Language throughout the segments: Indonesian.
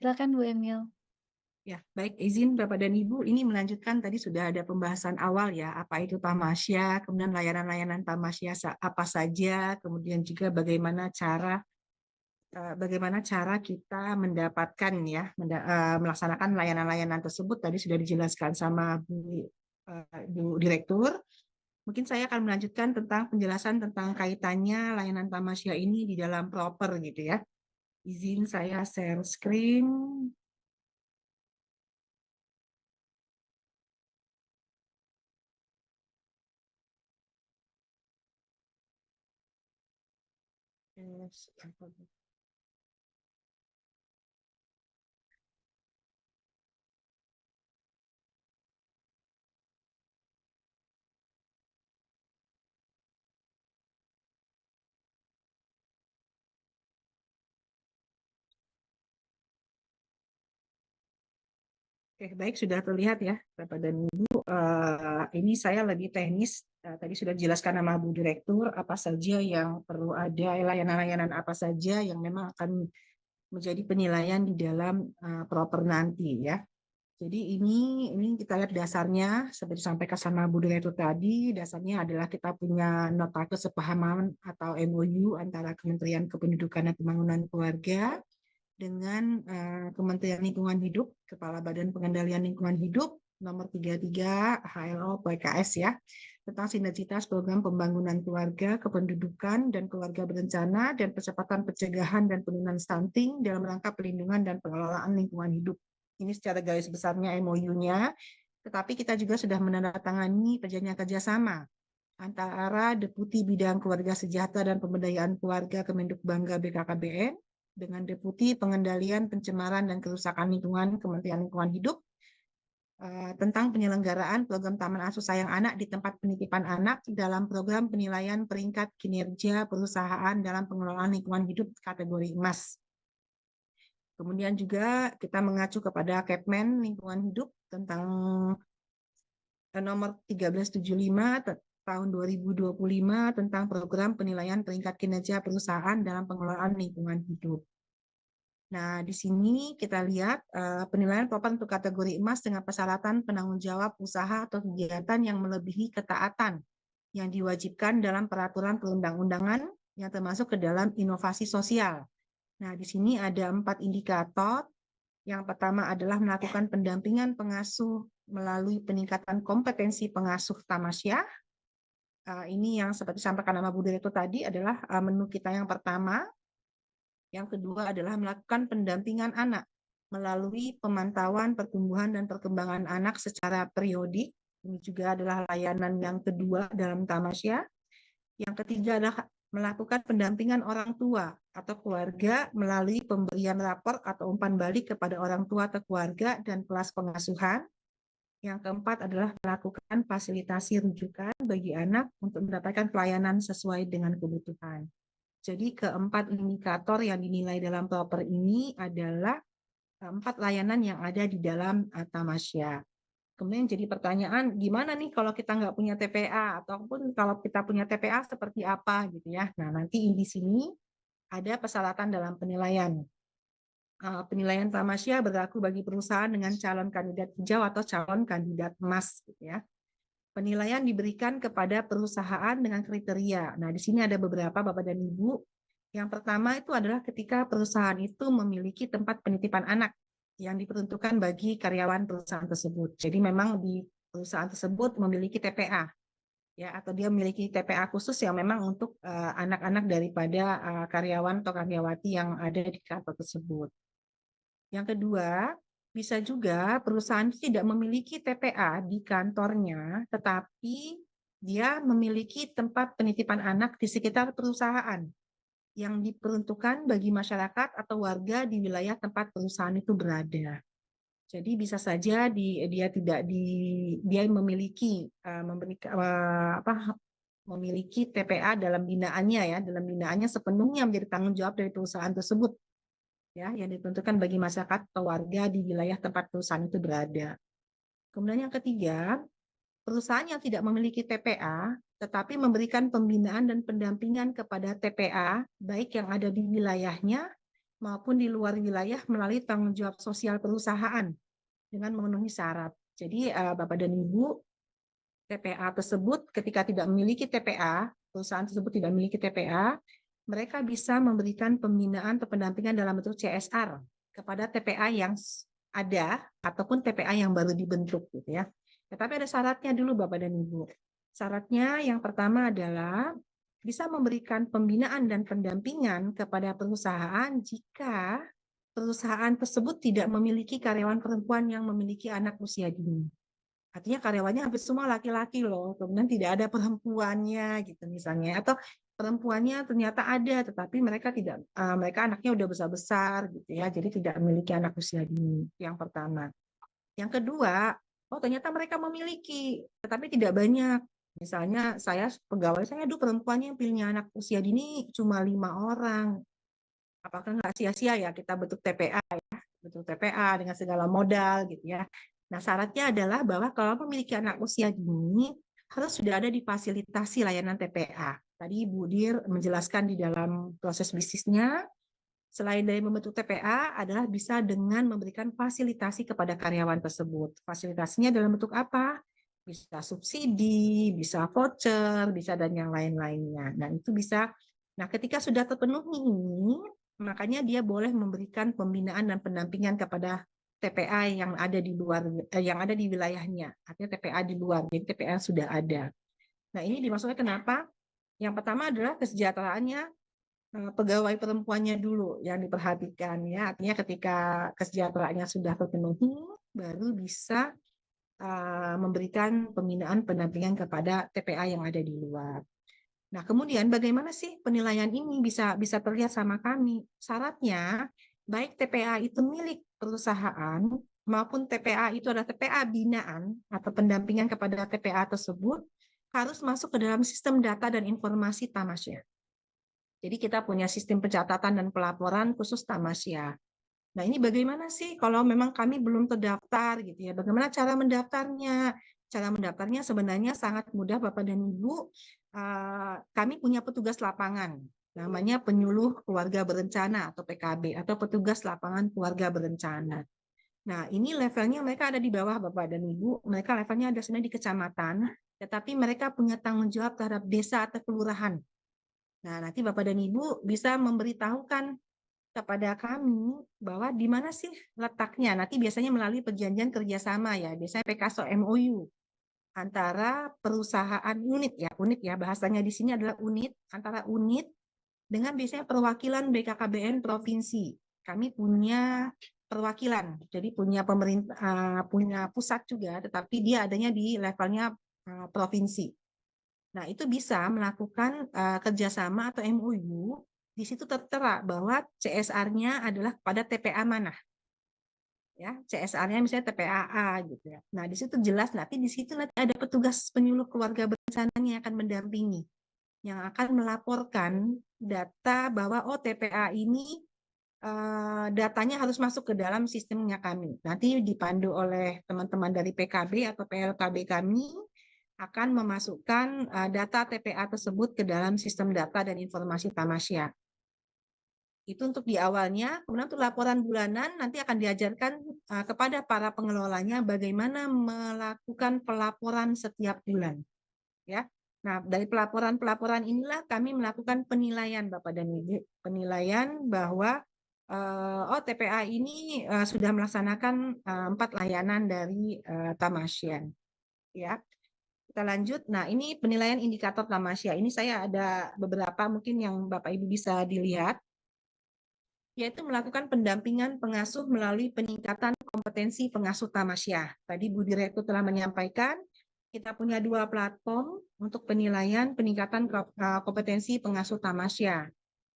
Silakan Bu Emil. Ya, baik, izin Bapak dan Ibu, ini melanjutkan tadi sudah ada pembahasan awal ya, apa itu tamasya, kemudian layanan-layanan tamasya apa saja, kemudian juga bagaimana cara kita mendapatkan ya, melaksanakan layanan-layanan tersebut tadi sudah dijelaskan sama Bu Direktur. Mungkin saya akan melanjutkan tentang penjelasan tentang kaitannya layanan tamasya ini di dalam proper gitu ya. Izin saya share screen. Yes. Oke, baik, sudah terlihat ya, Bapak dan Ibu. Ini saya lebih teknis. Tadi sudah dijelaskan sama Bu Direktur apa saja yang perlu ada, layanan-layanan apa saja yang memang akan menjadi penilaian di dalam proper nanti ya. Jadi ini kita lihat dasarnya seperti disampaikan sama Bu Direktur tadi, dasarnya adalah kita punya nota kesepahaman atau MOU antara Kementerian Kependudukan dan Pembangunan Keluarga dengan Kementerian Lingkungan Hidup, Kepala Badan Pengendalian Lingkungan Hidup, nomor 33 HLO PKS ya, tentang sinergitas program pembangunan keluarga, kependudukan, dan keluarga berencana, dan percepatan pencegahan dan penurunan stunting dalam rangka pelindungan dan pengelolaan lingkungan hidup. Ini secara garis besarnya MOU-nya, tetapi kita juga sudah menandatangani perjanjian kerjasama antara Deputi Bidang Keluarga Sejahtera dan Pemberdayaan Keluarga Kemenduk Bangga BKKBN dengan Deputi Pengendalian Pencemaran dan Kerusakan Lingkungan Kementerian Lingkungan Hidup tentang penyelenggaraan program Taman Asuh Sayang Anak di tempat penitipan anak dalam program penilaian peringkat kinerja perusahaan dalam pengelolaan lingkungan hidup kategori emas. Kemudian juga kita mengacu kepada Kepmen Lingkungan Hidup tentang nomor 1375 tahun 2025 tentang program penilaian peringkat kinerja perusahaan dalam pengelolaan lingkungan hidup. Nah, di sini kita lihat penilaian proper untuk kategori emas dengan persyaratan penanggung jawab usaha atau kegiatan yang melebihi ketaatan yang diwajibkan dalam peraturan perundang-undangan yang termasuk ke dalam inovasi sosial. Nah, di sini ada 4 indikator. Yang pertama adalah melakukan pendampingan pengasuh melalui peningkatan kompetensi pengasuh tamasya. Ini yang seperti disampaikan sama Bu Direktur tadi adalah menu kita yang pertama. Yang kedua adalah melakukan pendampingan anak melalui pemantauan pertumbuhan dan perkembangan anak secara periodik. Ini juga adalah layanan yang kedua dalam tamasya. Yang ketiga adalah melakukan pendampingan orang tua atau keluarga melalui pemberian rapor atau umpan balik kepada orang tua atau keluarga dan kelas pengasuhan. Yang keempat adalah melakukan fasilitasi rujukan bagi anak untuk mendapatkan pelayanan sesuai dengan kebutuhan. Jadi keempat indikator yang dinilai dalam proper ini adalah 4 layanan yang ada di dalam tamasya. Kemudian jadi pertanyaan, gimana nih kalau kita nggak punya TPA, ataupun kalau kita punya TPA seperti apa gitu ya. Nah, nanti di sini ada persyaratan dalam penilaian. Penilaian tamasya berlaku bagi perusahaan dengan calon kandidat hijau atau calon kandidat emas gitu ya. Penilaian diberikan kepada perusahaan dengan kriteria. Nah, di sini ada beberapa Bapak dan Ibu. Yang pertama itu adalah ketika perusahaan itu memiliki tempat penitipan anak yang diperuntukkan bagi karyawan perusahaan tersebut. Jadi memang di perusahaan tersebut memiliki TPA ya, atau dia memiliki TPA khusus yang memang untuk anak-anak daripada karyawan atau karyawati yang ada di kantor tersebut. Yang kedua, bisa juga perusahaan tidak memiliki TPA di kantornya, tetapi dia memiliki tempat penitipan anak di sekitar perusahaan yang diperuntukkan bagi masyarakat atau warga di wilayah tempat perusahaan itu berada. Jadi bisa saja dia memiliki memiliki TPA dalam binaannya ya, dalam binaannya sepenuhnya menjadi tanggung jawab dari perusahaan tersebut ya, yang ditentukan bagi masyarakat atau warga di wilayah tempat perusahaan itu berada. Kemudian yang ketiga, perusahaan yang tidak memiliki TPA tetapi memberikan pembinaan dan pendampingan kepada TPA baik yang ada di wilayahnya maupun di luar wilayah melalui tanggung jawab sosial perusahaan dengan memenuhi syarat. Jadi Bapak dan Ibu, TPA tersebut ketika tidak memiliki TPA, perusahaan tersebut tidak memiliki TPA, mereka bisa memberikan pembinaan atau pendampingan dalam bentuk CSR kepada TPA yang ada ataupun TPA yang baru dibentuk gitu ya. Tetapi ada syaratnya dulu Bapak dan Ibu. Syaratnya yang pertama adalah bisa memberikan pembinaan dan pendampingan kepada perusahaan jika perusahaan tersebut tidak memiliki karyawan perempuan yang memiliki anak usia dini. Artinya karyawannya hampir semua laki-laki loh, kemudian tidak ada perempuannya gitu misalnya, atau perempuannya ternyata ada, tetapi mereka tidak, mereka anaknya udah besar-besar gitu ya, jadi tidak memiliki anak usia dini. Yang pertama. Yang kedua, oh ternyata mereka memiliki, tetapi tidak banyak. Misalnya saya pegawai saya, aduh perempuannya yang punya anak usia dini cuma 5 orang. Apakah nggak sia-sia ya kita bentuk TPA ya, bentuk TPA dengan segala modal gitu ya. Nah, syaratnya adalah bahwa kalau memiliki anak usia dini, harus sudah ada di fasilitasi layanan TPA. Tadi Bu Dir menjelaskan di dalam proses bisnisnya, selain dari membentuk TPA, adalah bisa dengan memberikan fasilitasi kepada karyawan tersebut. Fasilitasinya dalam bentuk apa? Bisa subsidi, bisa voucher, bisa dan yang lain-lainnya. Nah, itu bisa. Nah, ketika sudah terpenuhi ini, makanya dia boleh memberikan pembinaan dan pendampingan kepada TPA yang ada di luar, yang ada di wilayahnya, artinya TPA di luar, jadi TPA sudah ada. Nah ini dimaksudnya kenapa? Yang pertama adalah kesejahteraannya pegawai perempuannya dulu yang diperhatikan ya, artinya ketika kesejahteraannya sudah terpenuhi, baru bisa memberikan pembinaan pendampingan kepada TPA yang ada di luar. Nah, kemudian bagaimana sih penilaian ini bisa terlihat sama kami? Syaratnya, baik TPA itu milik perusahaan maupun TPA itu adalah TPA binaan atau pendampingan kepada TPA tersebut harus masuk ke dalam sistem data dan informasi Tamasya. Jadi kita punya sistem pencatatan dan pelaporan khusus Tamasya. Nah, ini bagaimana sih kalau memang kami belum terdaftar gitu ya? Bagaimana cara mendaftarnya? Cara mendaftarnya sebenarnya sangat mudah Bapak dan Ibu. Kami punya petugas lapangan, namanya penyuluh keluarga berencana atau PKB atau petugas lapangan keluarga berencana. Nah, ini levelnya mereka ada di bawah Bapak dan Ibu. Mereka levelnya ada sebenarnya di kecamatan, tetapi mereka punya tanggung jawab terhadap desa atau kelurahan. Nah, nanti Bapak dan Ibu bisa memberitahukan kepada kami bahwa di mana sih letaknya. Nanti biasanya melalui perjanjian kerjasama ya, biasanya PKSO MOU antara perusahaan unit ya bahasanya di sini adalah unit, antara unit dengan biasanya perwakilan BKKBN provinsi. Kami punya perwakilan, jadi punya pemerintah, punya pusat juga, tetapi dia adanya di levelnya provinsi. Nah, itu bisa melakukan kerjasama atau MOU. Di situ tertera bahwa CSR-nya adalah pada TPA mana. Ya, CSR-nya misalnya TPAA gitu ya. Nah, di situ jelas nanti ada petugas penyuluh keluarga berencananya yang akan mendampingi, yang akan melaporkan data bahwa oh TPA ini datanya harus masuk ke dalam sistemnya kami. Nanti dipandu oleh teman-teman dari PKB atau PLKB kami akan memasukkan data TPA tersebut ke dalam sistem data dan informasi Tamasya. Itu untuk di awalnya, kemudian untuk laporan bulanan nanti akan diajarkan kepada para pengelolanya bagaimana melakukan pelaporan setiap bulan. Ya. Nah, dari pelaporan inilah kami melakukan penilaian Bapak dan Ibu, penilaian bahwa TPA ini sudah melaksanakan 4 layanan dari Tamasya. Ya. Kita lanjut. Nah, ini penilaian indikator Tamasya. Ini saya ada beberapa mungkin yang Bapak Ibu bisa dilihat, yaitu melakukan pendampingan pengasuh melalui peningkatan kompetensi pengasuh Tamasya. Tadi Bu Direktur telah menyampaikan, kita punya 2 platform untuk penilaian peningkatan kompetensi pengasuh Tamasya.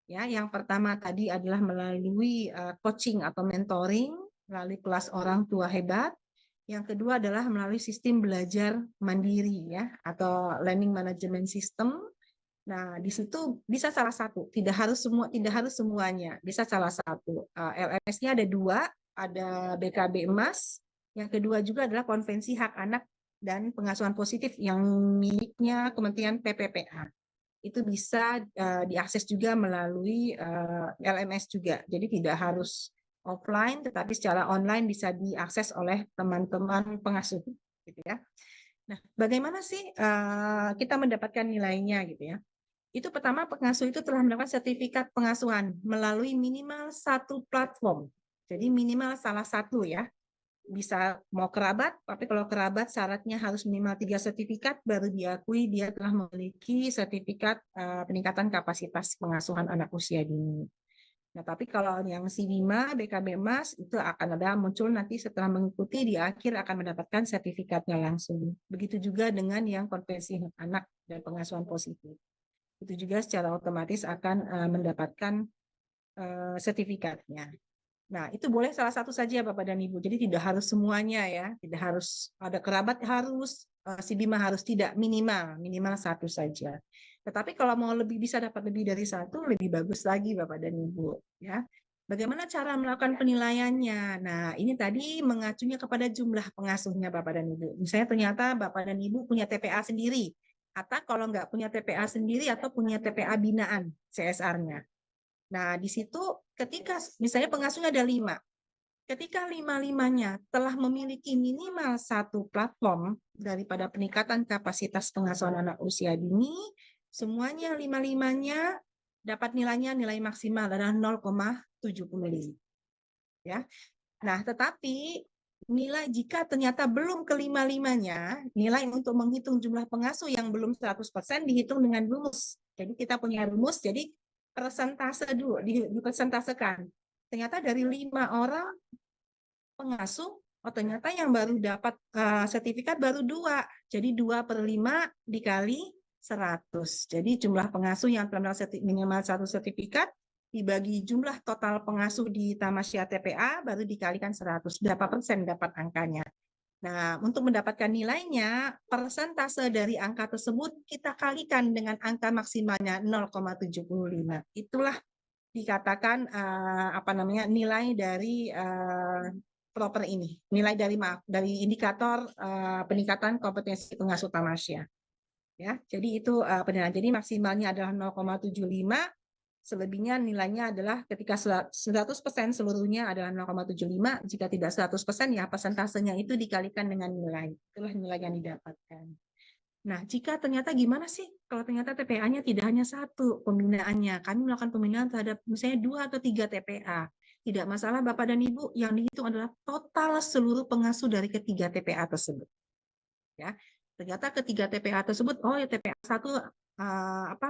Ya, yang pertama tadi adalah melalui coaching atau mentoring, melalui kelas orang tua hebat. Yang kedua adalah melalui sistem belajar mandiri ya, atau learning management system. Nah, di situ bisa salah satu, tidak harus semuanya, bisa salah satu. LMS-nya ada 2, ada BKB Emas, yang kedua juga adalah Konvensi Hak Anak dan Pengasuhan Positif yang miliknya Kementerian PPPA. itu bisa diakses juga melalui LMS juga. Jadi tidak harus offline, tetapi secara online bisa diakses oleh teman-teman pengasuh, gitu ya. Nah, bagaimana sih kita mendapatkan nilainya, gitu ya? Itu pertama, pengasuh itu telah mendapatkan sertifikat pengasuhan melalui minimal satu platform. Jadi minimal salah satu ya. Bisa mau kerabat, tapi kalau kerabat syaratnya harus minimal 3 sertifikat baru diakui dia telah memiliki sertifikat peningkatan kapasitas pengasuhan anak usia dini. Nah, tapi kalau yang C5, BKB Emas itu akan ada muncul nanti setelah mengikuti di akhir akan mendapatkan sertifikatnya langsung. Begitu juga dengan yang konvensi anak dan pengasuhan positif. Itu juga secara otomatis akan mendapatkan sertifikatnya. Nah, itu boleh salah satu saja Bapak dan Ibu. Jadi tidak harus semuanya ya, tidak harus ada kerabat harus, si Bima harus, tidak, minimal satu saja. Tetapi kalau mau lebih bisa dapat lebih dari satu, lebih bagus lagi Bapak dan Ibu ya. Bagaimana cara melakukan penilaiannya? Nah, ini tadi mengacunya kepada jumlah pengasuhnya Bapak dan Ibu. Misalnya ternyata Bapak dan Ibu punya TPA sendiri, atau kalau nggak punya TPA sendiri atau punya TPA binaan CSR-nya. Nah, di situ ketika misalnya pengasuhnya ada 5, ketika 5-5-nya telah memiliki minimal satu platform daripada peningkatan kapasitas pengasuhan anak usia dini, semuanya 5-5-nya dapat nilai maksimal adalah 0,75. Ya. Nah, tetapi nilai jika ternyata belum ke 5-5-nya, nilai untuk menghitung jumlah pengasuh yang belum 100% dihitung dengan rumus. Jadi kita punya rumus, jadi persentase dulu, dipersentasekan. Ternyata dari 5 orang pengasuh, ternyata yang baru dapat sertifikat baru 2. Jadi 2/5 dikali 100. Jadi jumlah pengasuh yang telah minimal 1 sertifikat dibagi jumlah total pengasuh di Tamasya TPA baru dikalikan 100. Berapa persen dapat angkanya? Nah, untuk mendapatkan nilainya, persentase dari angka tersebut kita kalikan dengan angka maksimalnya 0,75. Itulah dikatakan nilai dari proper ini, nilai dari indikator peningkatan kompetensi pengasuh Tamasya. Ya, jadi itu penilaian. Jadi maksimalnya adalah 0,75. Selebihnya nilainya adalah ketika 100% seluruhnya adalah 0,75, jika tidak 100% ya persentasenya itu dikalikan dengan nilai. Itulah nilai yang didapatkan. Nah, jika ternyata gimana sih kalau ternyata TPA-nya tidak hanya satu pembinaannya, kami melakukan pembinaan terhadap misalnya 2 atau 3 TPA. Tidak masalah Bapak dan Ibu, yang dihitung adalah total seluruh pengasuh dari ketiga TPA tersebut. Ya, ternyata ketiga TPA tersebut, oh ya TPA 1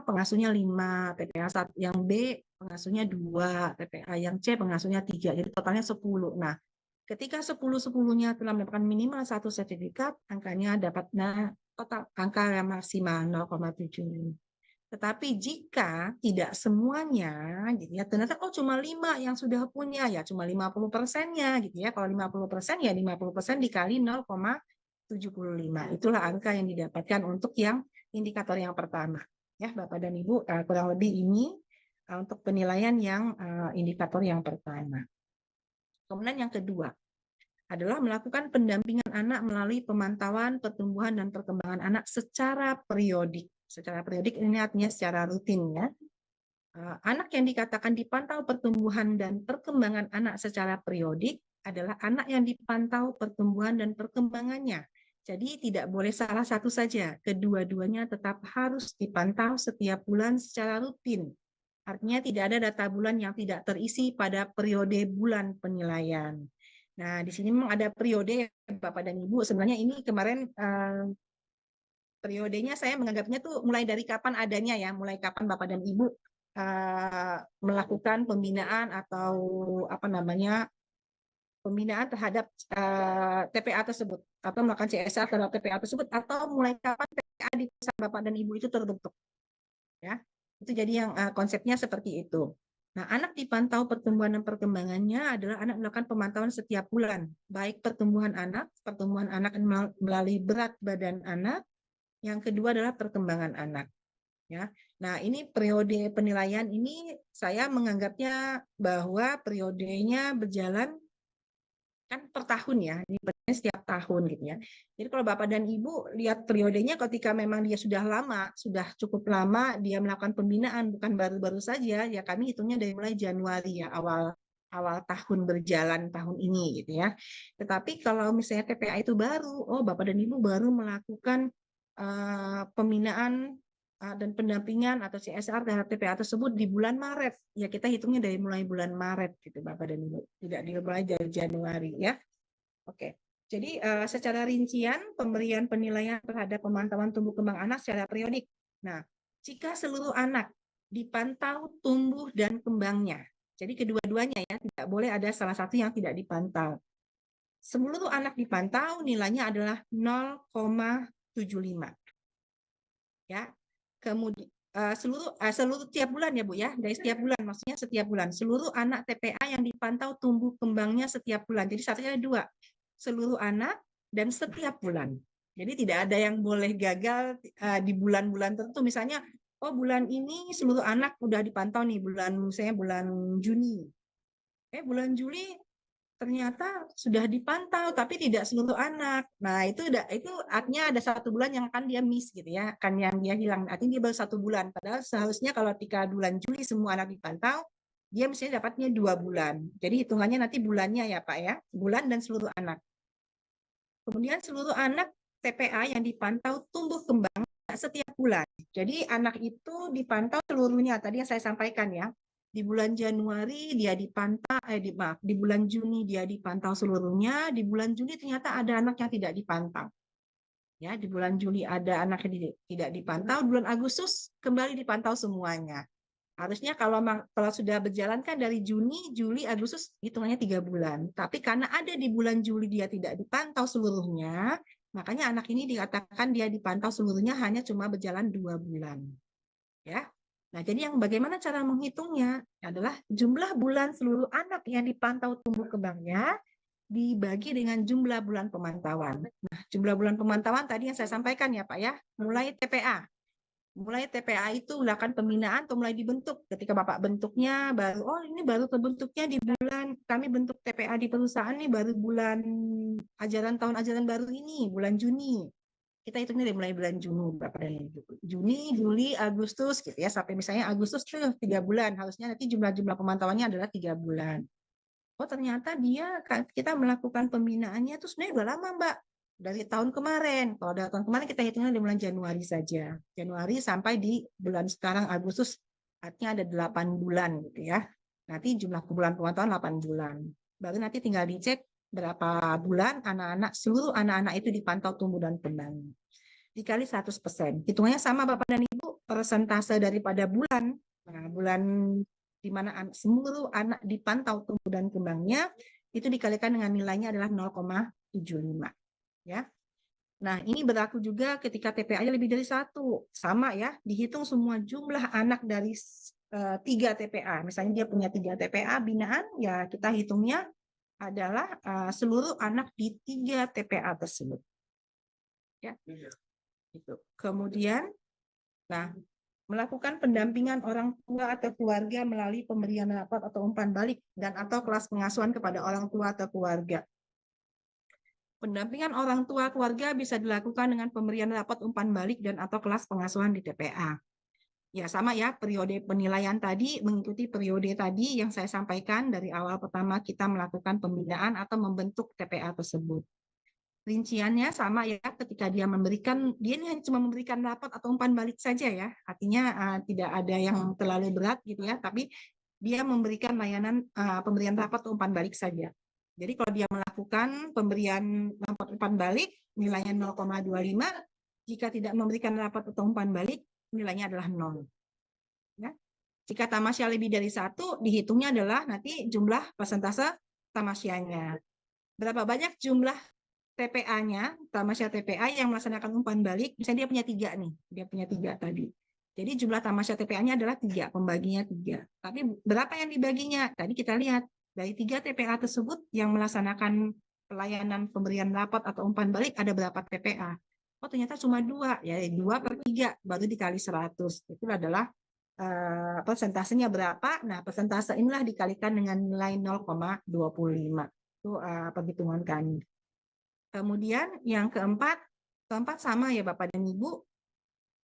pengasuhnya 5, TPA yang B pengasuhnya 2, TPA yang C pengasuhnya 3, jadi totalnya 10. Nah, ketika 10-10-nya telah mendapatkan minimal 1 sertifikat, angkanya dapatnya total angka yang maksimal 0,75. Tetapi jika tidak semuanya, gitu ya, ternyata cuma 5 yang sudah punya, ya cuma 50%-nya, gitu ya. Kalau 50% ya 50% dikali 0,75. Itulah angka yang didapatkan untuk yang indikator yang pertama. Ya, Bapak dan Ibu, kurang lebih ini untuk penilaian yang indikator yang pertama. Kemudian yang kedua adalah melakukan pendampingan anak melalui pemantauan pertumbuhan dan perkembangan anak secara periodik. Secara periodik ini artinya secara rutin ya. Anak yang dikatakan dipantau pertumbuhan dan perkembangan anak secara periodik adalah anak yang dipantau pertumbuhan dan perkembangannya. Jadi tidak boleh salah satu saja, kedua-duanya tetap harus dipantau setiap bulan secara rutin. Artinya tidak ada data bulan yang tidak terisi pada periode bulan penilaian. Nah, di sini memang ada periode Bapak dan Ibu. Sebenarnya ini kemarin periodenya saya menganggapnya tuh mulai dari kapan adanya ya, mulai kapan Bapak dan Ibu melakukan pembinaan atau pembinaan terhadap TPA tersebut atau melakukan CSR terhadap TPA tersebut, atau mulai kapan TPA di perusahaan Bapak dan Ibu itu terbentuk. Ya, itu jadi yang konsepnya seperti itu. Nah, anak dipantau pertumbuhan dan perkembangannya adalah anak melakukan pemantauan setiap bulan, baik pertumbuhan anak melalui berat badan anak, yang kedua adalah perkembangan anak. Ya, nah ini periode penilaian ini saya menganggapnya bahwa periodenya berjalan kan per tahun ya, dibandingkan setiap tahun gitu ya. Jadi kalau Bapak dan Ibu lihat periodenya ketika memang dia sudah lama, sudah cukup lama dia melakukan pembinaan, bukan baru-baru saja, ya kami hitungnya dari mulai Januari ya, awal tahun berjalan tahun ini gitu ya. Tetapi kalau misalnya TPA itu baru, oh Bapak dan Ibu baru melakukan pembinaan dan pendampingan atau CSR terhadap TPA tersebut di bulan Maret. Ya kita hitungnya dari mulai bulan Maret gitu Bapak dan Ibu. Tidak dimulai dari Januari ya. Oke. Jadi secara rincian pemberian penilaian terhadap pemantauan tumbuh kembang anak secara periodik. Nah, jika seluruh anak dipantau tumbuh dan kembangnya. Jadi kedua-duanya ya, tidak boleh ada salah satu yang tidak dipantau. Seluruh anak dipantau nilainya adalah 0,75. Ya. Kemudian seluruh tiap bulan ya Bu ya, dari setiap bulan, maksudnya setiap bulan seluruh anak TPA yang dipantau tumbuh kembangnya setiap bulan. Jadi satunya ada dua, seluruh anak dan setiap bulan. Jadi tidak ada yang boleh gagal di bulan-bulan tertentu. Misalnya, oh bulan ini seluruh anak udah dipantau nih, misalnya bulan Juni. Bulan Juli ternyata sudah dipantau tapi tidak seluruh anak. Nah, itu artinya ada satu bulan yang akan dia miss gitu ya, akan yang dia hilang. Artinya dia baru satu bulan. Padahal seharusnya kalau ketika bulan Juli semua anak dipantau, dia mestinya dapatnya 2 bulan. Jadi hitungannya nanti bulannya ya Pak ya, bulan dan seluruh anak. Kemudian seluruh anak TPA yang dipantau tumbuh kembang setiap bulan. Jadi anak itu dipantau seluruhnya. Tadi yang saya sampaikan ya. Di bulan Januari dia dipantau, di bulan Juni dia dipantau seluruhnya, di bulan Juli ternyata ada anak yang tidak dipantau. Ya, di bulan Juli ada anak yang tidak dipantau, bulan Agustus kembali dipantau semuanya. Harusnya kalau sudah berjalan kan dari Juni, Juli, Agustus hitungannya 3 bulan. Tapi karena ada di bulan Juli dia tidak dipantau seluruhnya, makanya anak ini dikatakan dia dipantau seluruhnya hanya cuma berjalan 2 bulan. Ya. Nah, jadi yang bagaimana cara menghitungnya adalah jumlah bulan seluruh anak yang dipantau tumbuh kembangnya dibagi dengan jumlah bulan pemantauan. Nah, jumlah bulan pemantauan tadi yang saya sampaikan ya Pak ya, mulai TPA. Mulai TPA itu melakukan pembinaan atau mulai dibentuk. Ketika Bapak bentuknya baru, oh ini baru terbentuknya di bulan, kami bentuk TPA di perusahaan nih baru bulan tahun ajaran baru ini, bulan Juni. Kita hitungnya dari mulai bulan Juni, Bapak dan Ibu. Juni, Juli, Agustus gitu ya, sampai misalnya Agustus tuh 3 bulan. Harusnya nanti jumlah pemantauannya adalah 3 bulan. Oh ternyata kita melakukan pembinaannya itu sebenarnya udah lama Mbak, dari tahun kemarin. Kalau dari tahun kemarin kita hitungnya di bulan Januari saja, Januari sampai di bulan sekarang Agustus, artinya ada 8 bulan gitu ya. Nanti jumlah bulan pemantauan 8 bulan. Baru nanti tinggal dicek berapa bulan seluruh anak-anak itu dipantau tumbuh dan kembang. Dikali 100%. Hitungannya sama Bapak dan Ibu, persentase daripada bulan. Nah, bulan di mana seluruh anak dipantau tumbuh dan kembangnya itu dikalikan dengan nilainya adalah 0,75 ya. Nah, ini berlaku juga ketika TPA-nya lebih dari 1. Sama ya, dihitung semua jumlah anak dari 3 TPA. Misalnya dia punya 3 TPA binaan, ya kita hitungnya adalah seluruh anak di 3 TPA tersebut. Ya. Itu. Kemudian melakukan pendampingan orang tua atau keluarga melalui pemberian rapot atau umpan balik dan atau kelas pengasuhan kepada orang tua atau keluarga. Pendampingan orang tua keluarga bisa dilakukan dengan pemberian rapot umpan balik dan atau kelas pengasuhan di TPA. Ya sama ya, periode penilaian tadi mengikuti periode tadi yang saya sampaikan dari awal pertama kita melakukan pembinaan atau membentuk TPA tersebut. Rinciannya sama ya, ketika dia ini hanya cuma memberikan rapot atau umpan balik saja ya, artinya tidak ada yang terlalu berat gitu ya, tapi dia memberikan layanan pemberian rapot atau umpan balik saja. Jadi kalau dia melakukan pemberian rapot umpan balik nilainya 0,25, jika tidak memberikan rapot atau umpan balik nilainya adalah 0. Ya. Jika tamasya lebih dari 1, dihitungnya adalah nanti jumlah persentase tamasyanya. Berapa banyak jumlah TPA-nya, tamasya TPA yang melaksanakan umpan balik, misalnya dia punya 3 nih, dia punya 3 tadi. Jadi jumlah tamasya TPA-nya adalah 3, pembaginya 3. Tapi berapa yang dibaginya? Tadi kita lihat, dari 3 TPA tersebut yang melaksanakan pelayanan pemberian rapot atau umpan balik, ada berapa TPA? Oh ternyata cuma 2, ya 2/3, baru dikali 100. Itu adalah persentasenya berapa? Nah persentase inilah dikalikan dengan nilai 0,25. Itu perhitungan kami. Kemudian yang keempat sama ya Bapak dan Ibu,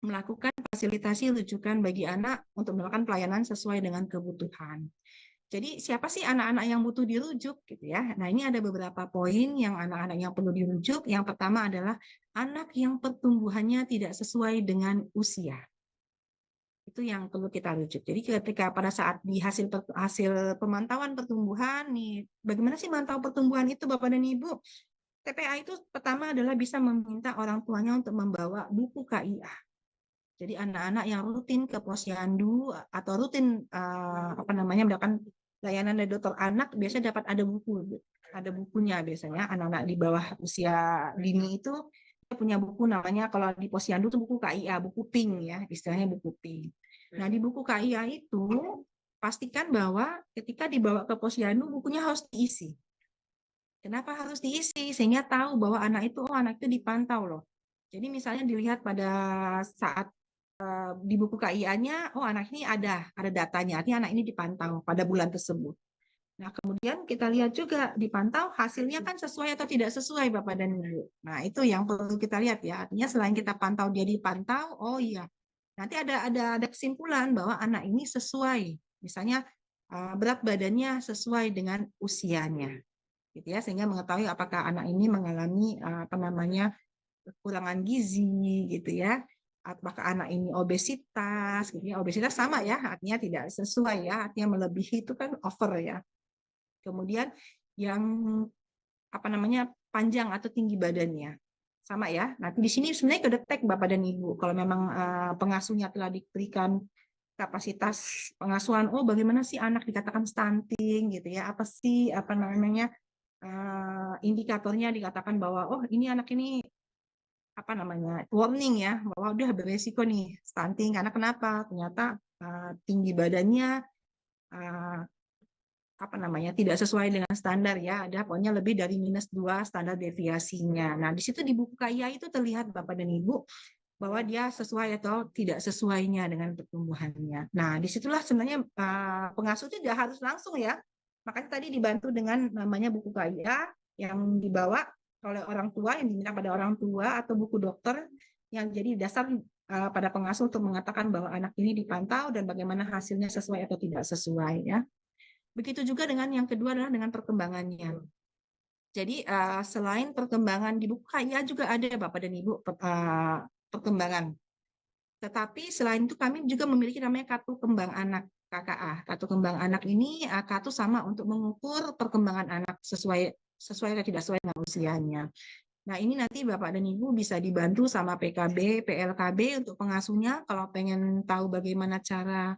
melakukan fasilitasi rujukan bagi anak untuk melakukan pelayanan sesuai dengan kebutuhan. Jadi siapa sih anak-anak yang butuh dirujuk gitu ya? Nah, ini ada beberapa poin yang anak-anak yang perlu dirujuk. Yang pertama adalah anak yang pertumbuhannya tidak sesuai dengan usia. Itu yang perlu kita rujuk. Jadi ketika pada saat di hasil pemantauan pertumbuhan nih, bagaimana sih mantau pertumbuhan itu Bapak dan Ibu? TPA itu pertama adalah bisa meminta orang tuanya untuk membawa buku KIA. Jadi anak-anak yang rutin ke posyandu atau rutin mendapatkan layanan dari dokter anak biasanya dapat ada bukunya biasanya. Anak-anak di bawah usia dini itu punya buku namanya, kalau di posyandu itu buku KIA, buku pink ya, istilahnya buku pink. Nah, di buku KIA itu pastikan bahwa ketika dibawa ke posyandu bukunya harus diisi. Kenapa harus diisi? Sehingga tahu bahwa anak itu dipantau loh. Jadi misalnya dilihat pada saat di buku KIA-nya, anak ini ada datanya, artinya anak ini dipantau pada bulan tersebut. Nah, kemudian kita lihat juga dipantau hasilnya kan sesuai atau tidak sesuai Bapak dan Ibu. Nah, itu yang perlu kita lihat ya. Artinya selain kita pantau dia dipantau, oh iya. Nanti ada kesimpulan bahwa anak ini sesuai. Misalnya berat badannya sesuai dengan usianya. Gitu ya, sehingga mengetahui apakah anak ini mengalami kekurangan gizi gitu ya, apakah anak ini obesitas gitu ya. Obesitas sama ya, artinya tidak sesuai ya, artinya melebihi itu kan over ya. Kemudian yang panjang atau tinggi badannya sama ya. Nah, di sini sebenarnya kedetek Bapak dan Ibu kalau memang pengasuhnya telah diberikan kapasitas pengasuhan, bagaimana sih anak dikatakan stunting gitu ya, apa sih indikatornya dikatakan bahwa ini anak ini warning ya, bahwa udah beresiko nih stunting. Karena kenapa? Ternyata tinggi badannya tidak sesuai dengan standar ya, ada pokoknya lebih dari -2 standar deviasinya. Nah, di situ di buku KIA itu terlihat Bapak dan Ibu bahwa dia sesuai atau tidak sesuainya dengan pertumbuhannya. Nah, disitulah sebenarnya pengasuh itu tidak harus langsung ya. Makanya tadi dibantu dengan namanya buku KIA yang dibawa oleh orang tua, yang diminta pada orang tua, atau buku dokter yang jadi dasar pada pengasuh untuk mengatakan bahwa anak ini dipantau dan bagaimana hasilnya sesuai atau tidak sesuai ya. Begitu juga dengan yang kedua adalah dengan perkembangannya. Jadi selain perkembangan di buku KIA juga ada Bapak dan Ibu perkembangan. Tetapi selain itu kami juga memiliki namanya kartu kembang anak KKA. Kartu kembang anak ini kartu sama untuk mengukur perkembangan anak sesuai atau tidak sesuai dengan usianya. Nah, ini nanti Bapak dan Ibu bisa dibantu sama PKB, PLKB untuk pengasuhnya kalau pengen tahu bagaimana cara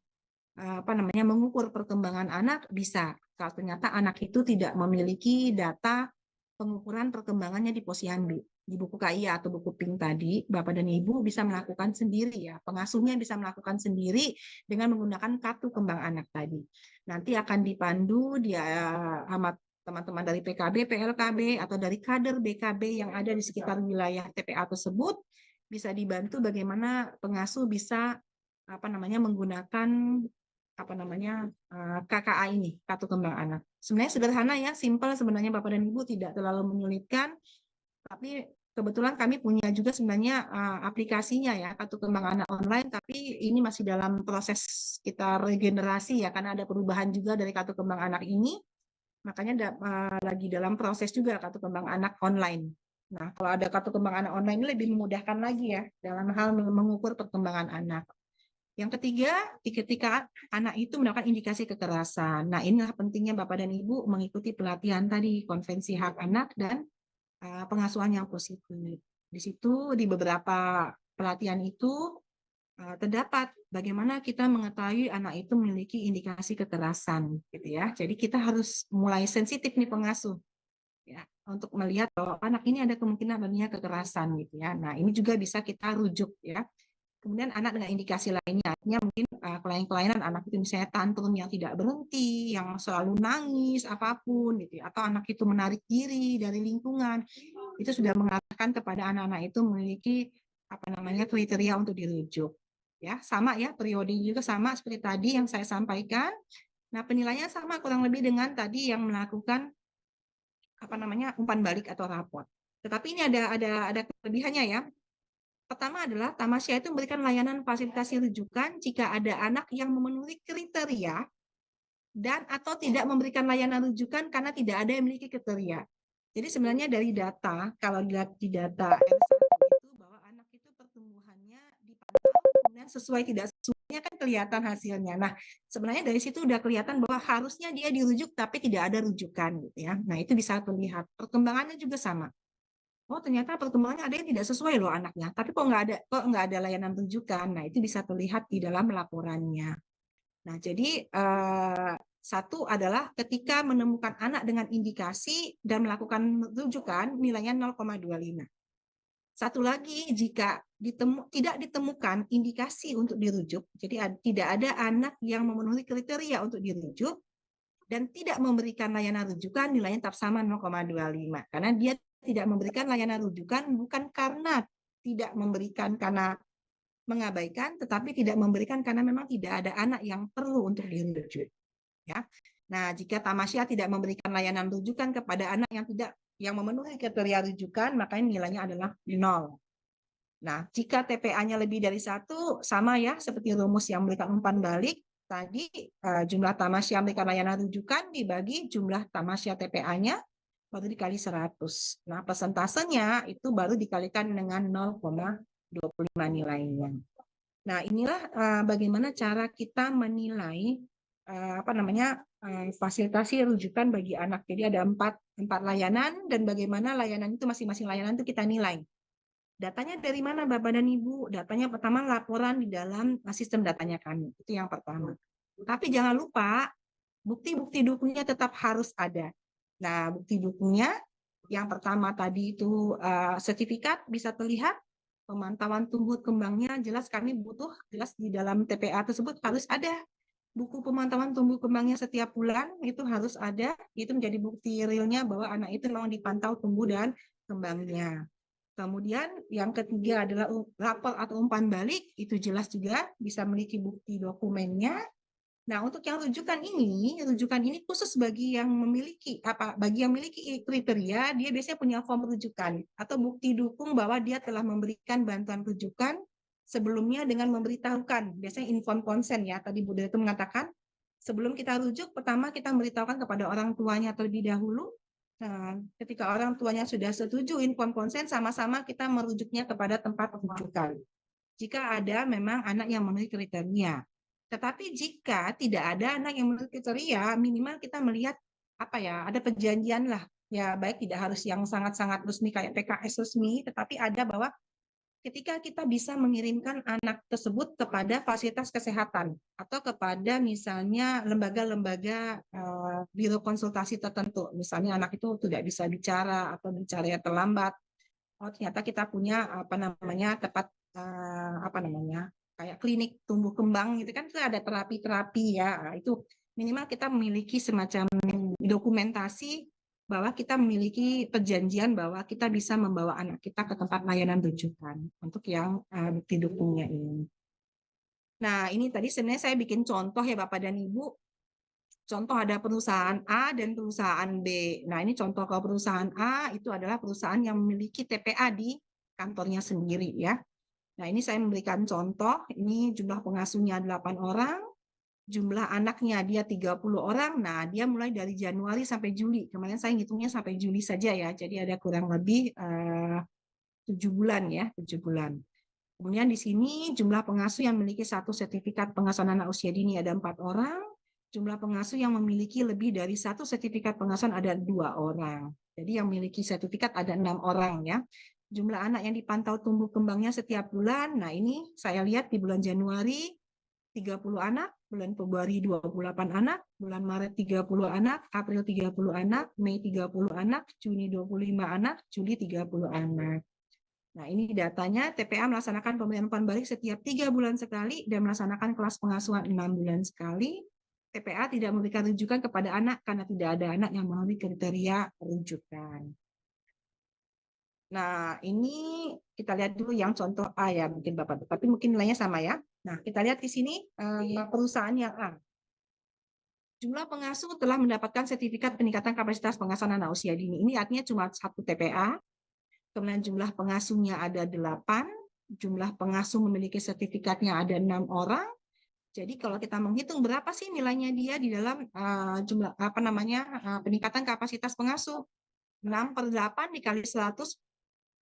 mengukur perkembangan anak, bisa. Kalau ternyata anak itu tidak memiliki data pengukuran perkembangannya di posyandu, di buku KIA atau buku pink tadi, Bapak dan Ibu bisa melakukan sendiri ya. Pengasuhnya bisa melakukan sendiri dengan menggunakan kartu kembang anak tadi. Nanti akan dipandu dia sama teman-teman dari PKB, PLKB atau dari kader BKB yang ada di sekitar wilayah TPA tersebut, bisa dibantu bagaimana pengasuh bisa menggunakan KKA ini, kartu kembang anak. Sebenarnya sederhana ya, simpel sebenarnya Bapak dan Ibu, tidak terlalu menyulitkan. Tapi kebetulan kami punya juga sebenarnya aplikasinya ya, kartu kembang anak online, tapi ini masih dalam proses kita regenerasi ya, karena ada perubahan juga dari kartu kembang anak ini. Makanya lagi dalam proses juga kartu kembang anak online. Nah, kalau ada kartu kembang anak online ini lebih memudahkan lagi ya dalam hal mengukur perkembangan anak. Yang ketiga, ketika anak itu mendapatkan indikasi kekerasan. Nah, inilah pentingnya Bapak dan Ibu mengikuti pelatihan tadi, konvensi hak anak dan pengasuhan yang positif. Di situ, di beberapa pelatihan itu terdapat bagaimana kita mengetahui anak itu memiliki indikasi kekerasan, gitu ya. Jadi kita harus mulai sensitif nih pengasuh, ya, untuk melihat bahwa anak ini ada kemungkinan adanya kekerasan, gitu ya. Nah, ini juga bisa kita rujuk, ya. Kemudian anak dengan indikasi lainnya, artinya mungkin kelainan-kelainan anak itu misalnya tantrum yang tidak berhenti, yang selalu nangis, apapun, gitu, atau anak itu menarik diri dari lingkungan, itu sudah mengatakan kepada anak-anak itu memiliki kriteria untuk dirujuk. Ya, sama ya, periode juga sama seperti tadi yang saya sampaikan. Nah, penilaiannya sama kurang lebih dengan tadi yang melakukan umpan balik atau rapor. Tetapi ini ada kelebihannya ya. Pertama adalah Tamasya itu memberikan layanan fasilitasi rujukan jika ada anak yang memenuhi kriteria dan atau tidak memberikan layanan rujukan karena tidak ada yang memiliki kriteria. Jadi sebenarnya dari data, kalau dilihat di data R1 itu bahwa anak itu pertumbuhannya dipantau, kemudian sesuai tidak sesuainya kan kelihatan hasilnya. Nah, sebenarnya dari situ udah kelihatan bahwa harusnya dia dirujuk tapi tidak ada rujukan gitu ya. Nah, itu bisa terlihat. Perkembangannya juga sama. Oh, ternyata perkembangannya ada yang tidak sesuai loh anaknya, tapi kok nggak ada layanan rujukan. Nah, itu bisa terlihat di dalam laporannya. Nah, jadi satu adalah ketika menemukan anak dengan indikasi dan melakukan rujukan nilainya 0,25. Satu lagi, jika tidak ditemukan indikasi untuk dirujuk, jadi tidak ada anak yang memenuhi kriteria untuk dirujuk dan tidak memberikan layanan rujukan, nilainya tetap sama 0,25. Karena dia tidak memberikan layanan rujukan bukan karena tidak memberikan karena mengabaikan, tetapi tidak memberikan karena memang tidak ada anak yang perlu untuk dirujuk. Ya. Nah, jika Tamasya tidak memberikan layanan rujukan kepada anak yang memenuhi kriteria rujukan, maka nilainya adalah 0. Nah, jika TPA-nya lebih dari 1, sama ya seperti rumus yang memberikan umpan balik, tadi jumlah Tamasya memberikan layanan rujukan dibagi jumlah Tamasya TPA-nya baru dikali 100. Nah, persentasenya itu baru dikalikan dengan 0,25 nilainya. Nah, inilah bagaimana cara kita menilai fasilitasi rujukan bagi anak. Jadi ada empat layanan dan bagaimana layanan itu masing-masing layanan itu kita nilai. Datanya dari mana Bapak dan Ibu? Datanya pertama laporan di dalam sistem datanya kami. Itu yang pertama. Tapi jangan lupa bukti-bukti dukungnya tetap harus ada. Nah, bukti dukungnya yang pertama tadi itu sertifikat bisa terlihat, pemantauan tumbuh kembangnya jelas kami butuh, jelas di dalam TPA tersebut harus ada buku pemantauan tumbuh kembangnya setiap bulan, itu harus ada, itu menjadi bukti realnya bahwa anak itu memang dipantau tumbuh dan kembangnya. Kemudian yang ketiga adalah rapor atau umpan balik, itu jelas juga bisa memiliki bukti dokumennya. Nah, untuk yang rujukan ini khusus bagi yang memiliki kriteria, dia biasanya punya form rujukan atau bukti dukung bahwa dia telah memberikan bantuan rujukan sebelumnya dengan memberitahukan, biasanya informed consent ya, tadi Bu Direktur mengatakan, sebelum kita rujuk, pertama kita memberitahukan kepada orang tuanya terlebih dahulu. Nah, ketika orang tuanya sudah setuju informed consent, sama-sama kita merujuknya kepada tempat rujukan. Jika ada memang anak yang memenuhi kriteria. Tetapi jika tidak ada anak yang memenuhi kriteria, minimal kita melihat ada perjanjian lah. Ya, baik tidak harus yang sangat-sangat resmi kayak PKS resmi, tetapi ada bahwa ketika kita bisa mengirimkan anak tersebut kepada fasilitas kesehatan atau kepada misalnya lembaga-lembaga biro konsultasi tertentu. Misalnya anak itu tidak bisa bicara atau bicaranya terlambat. Oh, ternyata kita punya tempat kayak klinik tumbuh kembang gitu kan, itu ada terapi-terapi ya. Itu minimal kita memiliki semacam dokumentasi bahwa kita memiliki perjanjian bahwa kita bisa membawa anak kita ke tempat layanan rujukan untuk yang bukti dukungnya ini. Nah, ini tadi sebenarnya saya bikin contoh ya Bapak dan Ibu. Contoh ada perusahaan A dan perusahaan B. Nah, ini contoh ke perusahaan A itu adalah perusahaan yang memiliki TPA di kantornya sendiri ya. Nah, ini saya memberikan contoh, ini jumlah pengasuhnya 8 orang, jumlah anaknya dia 30 orang, nah dia mulai dari Januari sampai Juli, kemarin saya ngitungnya sampai Juli saja ya, jadi ada kurang lebih 7 bulan ya, 7 bulan. Kemudian di sini jumlah pengasuh yang memiliki satu sertifikat pengasuhan anak usia dini ada 4 orang, jumlah pengasuh yang memiliki lebih dari satu sertifikat pengasuhan ada 2 orang. Jadi yang memiliki sertifikat ada 6 orang ya. Jumlah anak yang dipantau tumbuh kembangnya setiap bulan, nah ini saya lihat di bulan Januari 30 anak, bulan Februari 28 anak, bulan Maret 30 anak, April 30 anak, Mei 30 anak, Juni 25 anak, Juli 30 anak. Nah, ini datanya TPA melaksanakan pemberian umpan balik setiap 3 bulan sekali dan melaksanakan kelas pengasuhan 6 bulan sekali. TPA tidak memberikan rujukan kepada anak karena tidak ada anak yang memenuhi kriteria rujukan. Nah, ini kita lihat dulu yang contoh A ya, mungkin Bapak, tapi mungkin nilainya sama ya. Nah, kita lihat di sini perusahaan yang A. jumlah pengasuh telah mendapatkan sertifikat peningkatan kapasitas pengasuhan anak usia dini. Ini artinya cuma 1 TPA, kemudian jumlah pengasuhnya ada 8, jumlah pengasuh memiliki sertifikatnya ada 6 orang. Jadi kalau kita menghitung berapa sih nilainya dia di dalam jumlah peningkatan kapasitas pengasuh, 6/8 dikali 100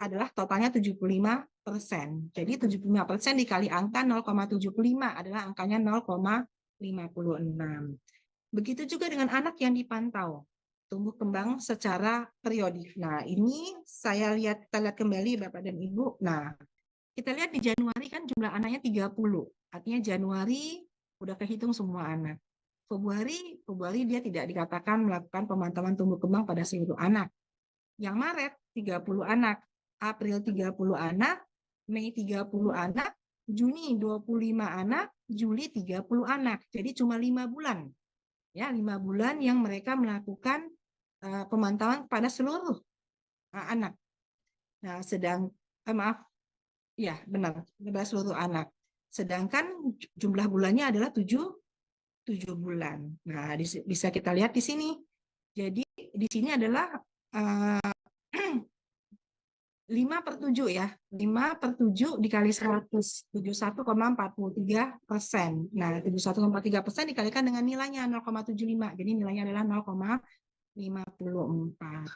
adalah totalnya 75%. Jadi 75% dikali angka 0,75 adalah angkanya 0,56. Begitu juga dengan anak yang dipantau tumbuh kembang secara periodik. Nah, ini kita lihat kembali Bapak dan Ibu. Nah, kita lihat di Januari kan jumlah anaknya 30. Artinya Januari udah kehitung semua anak. Februari dia tidak dikatakan melakukan pemantauan tumbuh kembang pada seluruh anak. Yang Maret 30 anak, April 30 anak, Mei 30 anak, Juni 25 anak, Juli 30 anak. Jadi cuma 5 bulan. Ya, 5 bulan yang mereka melakukan pemantauan pada seluruh anak. Nah, benar, pada seluruh anak. Sedangkan jumlah bulannya adalah 7 bulan. Nah, bisa kita lihat di sini. Jadi di sini adalah 5/7 ya, 5/7 dikali 100, 71,43%. Nah, 71,43% dikalikan dengan nilainya 0,75, jadi nilainya adalah 0,54.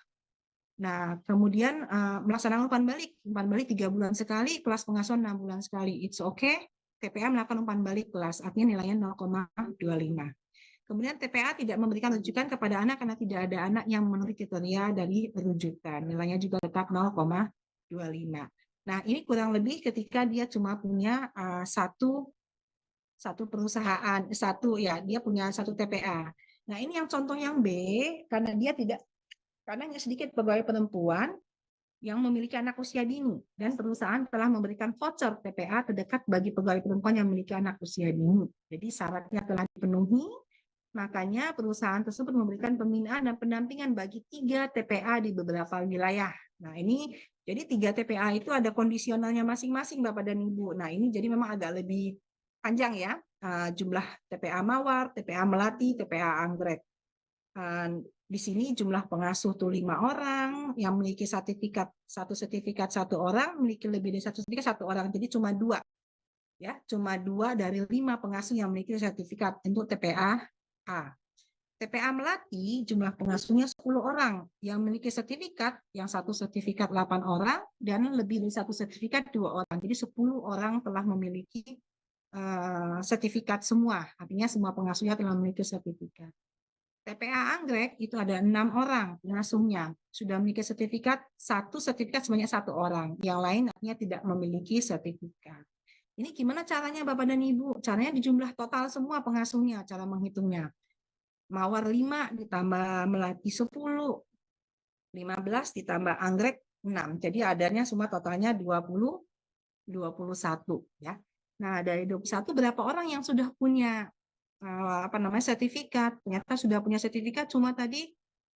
Nah, kemudian melaksanakan umpan balik 3 bulan sekali, kelas pengasuhan 6 bulan sekali. It's okay. TPA melakukan umpan balik kelas, artinya nilainya 0,25. Kemudian TPA tidak memberikan rujukan kepada anak karena tidak ada anak yang memenuhi kriteria dari rujukan. Nilainya juga tetap 0,25. Nah, ini kurang lebih ketika dia cuma punya satu perusahaan, dia punya satu TPA. Nah, ini yang contoh yang B, karena hanya sedikit pegawai perempuan yang memiliki anak usia dini dan perusahaan telah memberikan voucher TPA terdekat bagi pegawai perempuan yang memiliki anak usia dini. Jadi syaratnya telah dipenuhi, makanya perusahaan tersebut memberikan pembinaan dan pendampingan bagi 3 TPA di beberapa wilayah. Nah, ini jadi 3 TPA itu ada kondisionalnya masing-masing Bapak dan Ibu. Nah, ini jadi memang agak lebih panjang ya, jumlah TPA Mawar, TPA Melati, TPA Anggrek. Di sini jumlah pengasuh tuh 5 orang, yang memiliki sertifikat satu orang, memiliki lebih dari satu sertifikat 1 orang, jadi cuma 2. Ya, cuma 2 dari 5 pengasuh yang memiliki sertifikat untuk TPA A. TPA Melati jumlah pengasuhnya 10 orang, yang memiliki sertifikat, yang satu sertifikat 8 orang, dan lebih dari satu sertifikat 2 orang. Jadi 10 orang telah memiliki sertifikat semua, artinya semua pengasuhnya telah memiliki sertifikat. TPA Anggrek itu ada 6 orang pengasuhnya, sudah memiliki sertifikat, satu sertifikat sebanyak 1 orang, yang lain artinya tidak memiliki sertifikat. Ini gimana caranya Bapak dan Ibu? Caranya dijumlah total semua pengasuhnya, cara menghitungnya. Mawar 5 ditambah Melati 10, 15 ditambah Anggrek 6. Jadi adanya semua totalnya 21 ya. Nah, dari 21 berapa orang yang sudah punya sertifikat? Ternyata sudah punya sertifikat cuma tadi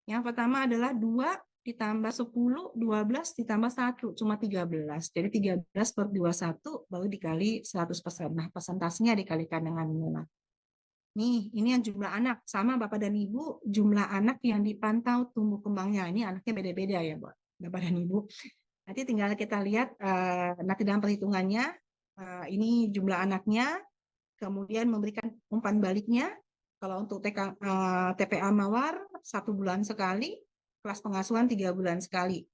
yang pertama adalah 2 ditambah 10, 12 ditambah 1, cuma 13. Jadi 13/21 baru dikali 100%. Nah, persentasenya dikalikan dengan nilai. Nih, ini yang jumlah anak. Sama Bapak dan Ibu, jumlah anak yang dipantau tumbuh kembangnya. Ini anaknya beda-beda ya, Bapak dan Ibu. Nanti tinggal kita lihat, nanti dalam perhitungannya, ini jumlah anaknya, kemudian memberikan umpan baliknya. Kalau untuk TPA Mawar, 1 bulan sekali, kelas pengasuhan 3 bulan sekali.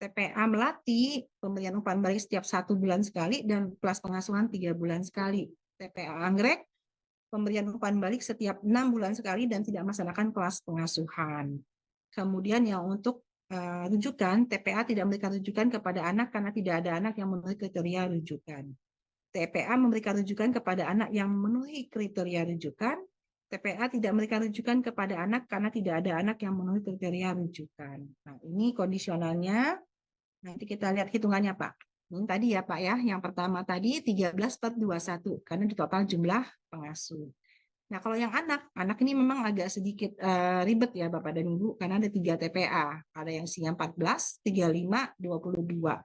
TPA Melati, pemberian umpan balik setiap 1 bulan sekali, dan kelas pengasuhan 3 bulan sekali. TPA Anggrek, pemberian umpan balik setiap 6 bulan sekali dan tidak melaksanakan kelas pengasuhan. Kemudian yang untuk rujukan, TPA tidak memberikan rujukan kepada anak karena tidak ada anak yang memenuhi kriteria rujukan. TPA memberikan rujukan kepada anak yang memenuhi kriteria rujukan. TPA tidak memberikan rujukan kepada anak karena tidak ada anak yang memenuhi kriteria rujukan. Nah, ini kondisionalnya. Nanti kita lihat hitungannya, Pak. Ini tadi ya, Pak ya. Yang pertama tadi 13/21 karena di total jumlah pengasuh. Nah, kalau yang anak ini memang agak sedikit ribet ya Bapak dan Ibu karena ada 3 TPA. Ada yang isinya 14, 35, 22.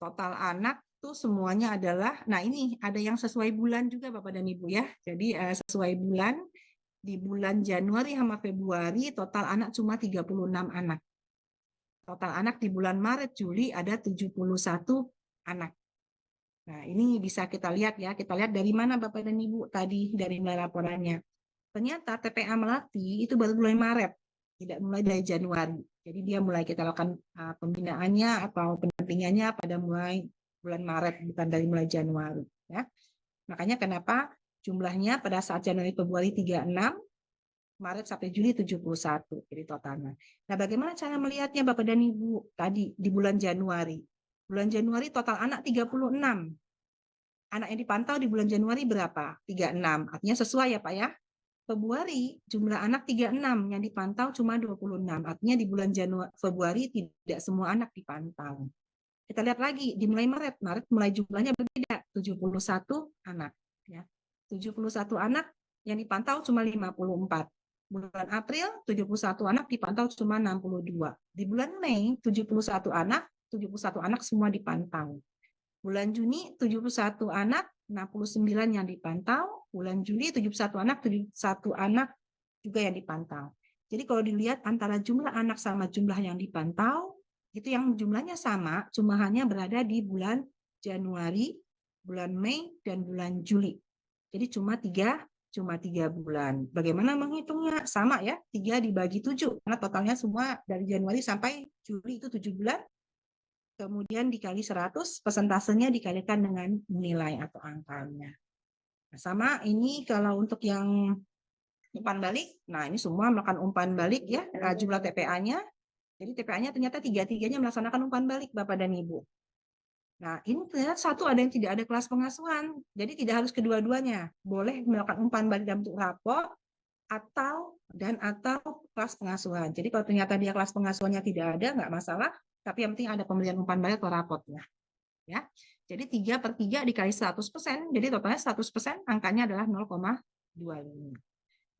Total anak itu semuanya adalah, nah ini ada yang sesuai bulan juga Bapak dan Ibu ya. Jadi sesuai bulan, di bulan Januari sama Februari total anak cuma 36 anak. Total anak di bulan Maret, Juli ada 71 anak. Nah, ini bisa kita lihat ya. Kita lihat dari mana Bapak dan Ibu tadi dari mulai laporannya. Ternyata TPA Melati itu baru mulai Maret, tidak mulai dari Januari. Jadi dia mulai kita lakukan pembinaannya atau pendampingannya pada mulai bulan Maret, bukan dari mulai Januari. Ya. Makanya kenapa jumlahnya pada saat Januari Februari 36, Maret sampai Juli 71, jadi totalnya. Nah, bagaimana cara melihatnya Bapak dan Ibu tadi di bulan Januari? Bulan Januari total anak 36. Anak yang dipantau di bulan Januari berapa? 36. Artinya sesuai ya Pak ya. Februari jumlah anak 36, yang dipantau cuma 26. Artinya di bulan Februari tidak semua anak dipantau. Kita lihat lagi di mulai Maret. Maret mulai jumlahnya berbeda, 71 anak ya. 71 anak yang dipantau cuma 54. Bulan April 71 anak dipantau cuma 62. Di bulan Mei 71 anak semua dipantau. Bulan Juni 71 anak, 69 yang dipantau. Bulan Juli 71 anak, 71 anak juga yang dipantau. Jadi kalau dilihat antara jumlah anak sama jumlah yang dipantau, itu yang jumlahnya sama, cuma hanya berada di bulan Januari, bulan Mei, dan bulan Juli. Jadi cuma tiga bulan. Bagaimana menghitungnya? Sama ya, 3 dibagi 7. Karena totalnya semua dari Januari sampai Juli itu 7 bulan. Kemudian dikali 100, persentasenya dikalikan dengan nilai atau angkanya. Nah, sama ini kalau untuk yang umpan balik, nah ini semua melakukan umpan balik ya, jumlah TPA-nya. Jadi TPA-nya ternyata tiga-tiganya melaksanakan umpan balik Bapak dan Ibu. Nah ini ternyata satu ada yang tidak ada kelas pengasuhan, jadi tidak harus kedua-duanya. Boleh melakukan umpan balik dalam bentuk rapor atau kelas pengasuhan. Jadi kalau ternyata dia kelas pengasuhannya tidak ada, nggak masalah, tapi yang penting ada pemberian umpan balik atau raportnya. Ya. Jadi 3/3 dikali 100%, jadi totalnya 100%, angkanya adalah 0,25.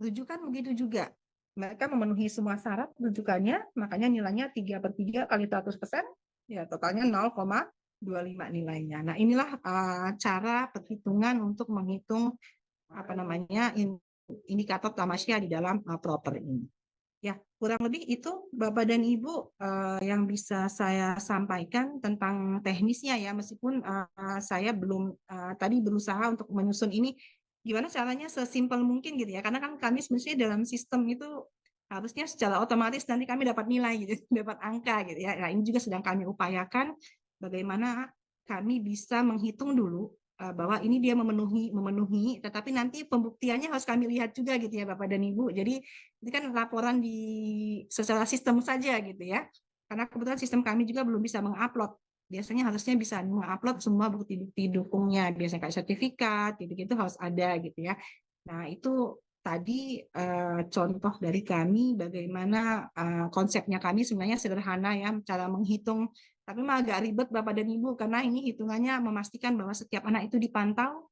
Rujukan begitu juga. Mereka memenuhi semua syarat rujukannya, makanya nilainya 3/3 kali 100%, ya totalnya 0,25 nilainya. Nah, inilah cara perhitungan untuk menghitung indikator tamasya di dalam proper ini. Ya, kurang lebih itu Bapak dan Ibu yang bisa saya sampaikan tentang teknisnya ya, meskipun saya belum tadi berusaha untuk menyusun ini gimana caranya sesimpel mungkin gitu ya, karena kan kami sebenarnya dalam sistem itu harusnya secara otomatis nanti kami dapat nilai gitu, dapat angka gitu ya. Nah, ini juga sedang kami upayakan bagaimana kami bisa menghitung dulu bahwa ini dia memenuhi, tetapi nanti pembuktiannya harus kami lihat juga gitu ya Bapak dan Ibu. Jadi ini kan laporan secara sistem saja gitu ya. Karena kebetulan sistem kami juga belum bisa mengupload. Biasanya harusnya bisa mengupload semua bukti-bukti dukungnya. Biasanya kayak sertifikat, gitu-gitu harus ada gitu ya. Nah itu tadi contoh dari kami bagaimana konsepnya kami sebenarnya sederhana ya, cara menghitung tapi mah agak ribet Bapak dan Ibu karena ini hitungannya memastikan bahwa setiap anak itu dipantau,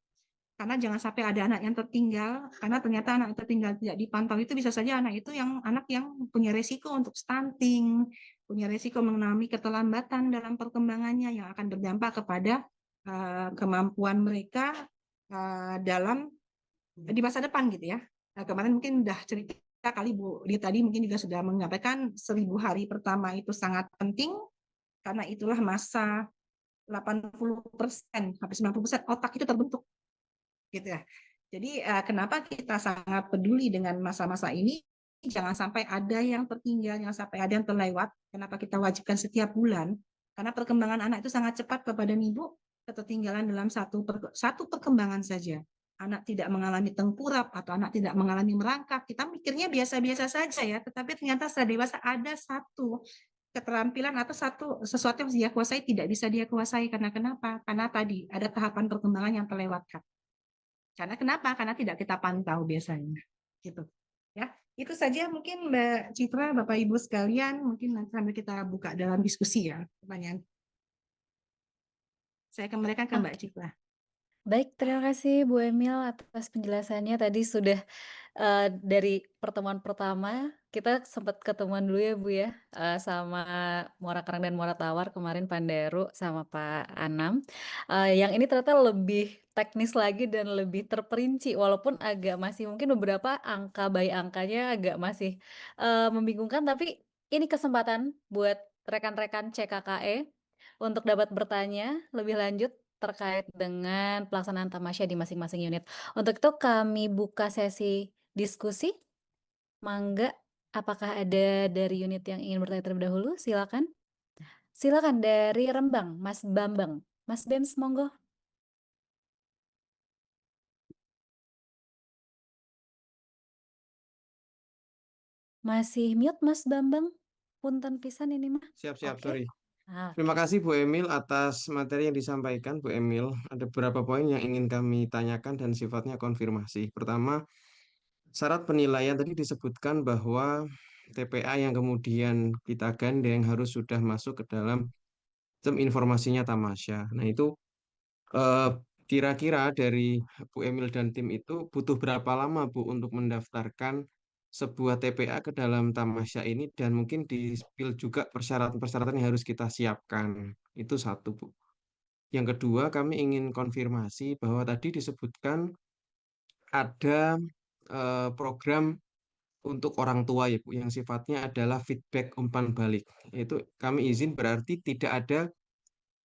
karena jangan sampai ada anak yang tertinggal, karena ternyata anak yang tertinggal tidak dipantau itu bisa saja anak itu anak yang punya resiko untuk stunting, punya resiko mengalami keterlambatan dalam perkembangannya yang akan berdampak kepada kemampuan mereka dalam di masa depan gitu ya. Kemarin mungkin udah cerita kali Bu Dia tadi mungkin juga sudah menyampaikan 1000 hari pertama itu sangat penting karena itulah masa 80% sampai 90% otak itu terbentuk gitu ya. Jadi kenapa kita sangat peduli dengan masa-masa ini? Jangan sampai ada yang tertinggal, jangan sampai ada yang terlewat. Kenapa kita wajibkan setiap bulan? Karena perkembangan anak itu sangat cepat Bapak dan Ibu. Ketertinggalan dalam satu perkembangan saja. Anak tidak mengalami tengkurap atau anak tidak mengalami merangkak. Kita mikirnya biasa-biasa saja ya, tetapi ternyata setelah dewasa ada satu keterampilan atau sesuatu yang dia kuasai tidak bisa dia kuasai. Karena kenapa? Karena tadi ada tahapan perkembangan yang terlewatkan. Karena kenapa? Karena tidak kita pantau biasanya. Gitu. Ya, itu saja mungkin Mbak Citra, Bapak Ibu sekalian, mungkin nanti sambil kita buka dalam diskusi ya, pertanyaan. Saya kembalikan ke Mbak Citra. Baik, terima kasih Bu Emil atas penjelasannya tadi sudah Dari pertemuan pertama, kita sempat ketemuan dulu ya, Bu, ya, sama Muara Karang dan Muara Tawar kemarin Pandaru sama Pak Anam. Yang ini ternyata lebih teknis lagi dan lebih terperinci, walaupun agak masih mungkin beberapa angka by angkanya agak masih, membingungkan, tapi ini kesempatan buat rekan-rekan CKKE untuk dapat bertanya lebih lanjut terkait dengan pelaksanaan tamasya di masing-masing unit. Untuk itu kami buka sesi diskusi, mangga, apakah ada dari unit yang ingin bertanya terlebih dahulu? Silakan. Silakan dari Rembang, Mas Bambang. Mas Bems, monggo. Masih mute Mas Bambang? Punten pisan ini mah. Siap-siap, Oke. sorry. Terima Oke. kasih Bu Emil atas materi yang disampaikan, Bu Emil. Ada beberapa poin yang ingin kami tanyakan dan sifatnya konfirmasi. Pertama, syarat penilaian tadi disebutkan bahwa TPA yang kemudian kita gandeng harus sudah masuk ke dalam sistem informasinya Tamasya. Nah, itu eh, kira-kira dari Bu Emil dan tim itu butuh berapa lama Bu untuk mendaftarkan sebuah TPA ke dalam Tamasya ini dan mungkin di-spill juga persyaratan-persyaratan yang harus kita siapkan. Itu satu, Bu. Yang kedua, kami ingin konfirmasi bahwa tadi disebutkan ada program untuk orang tua ya, Bu, yang sifatnya adalah feedback umpan balik. Itu kami izin berarti tidak ada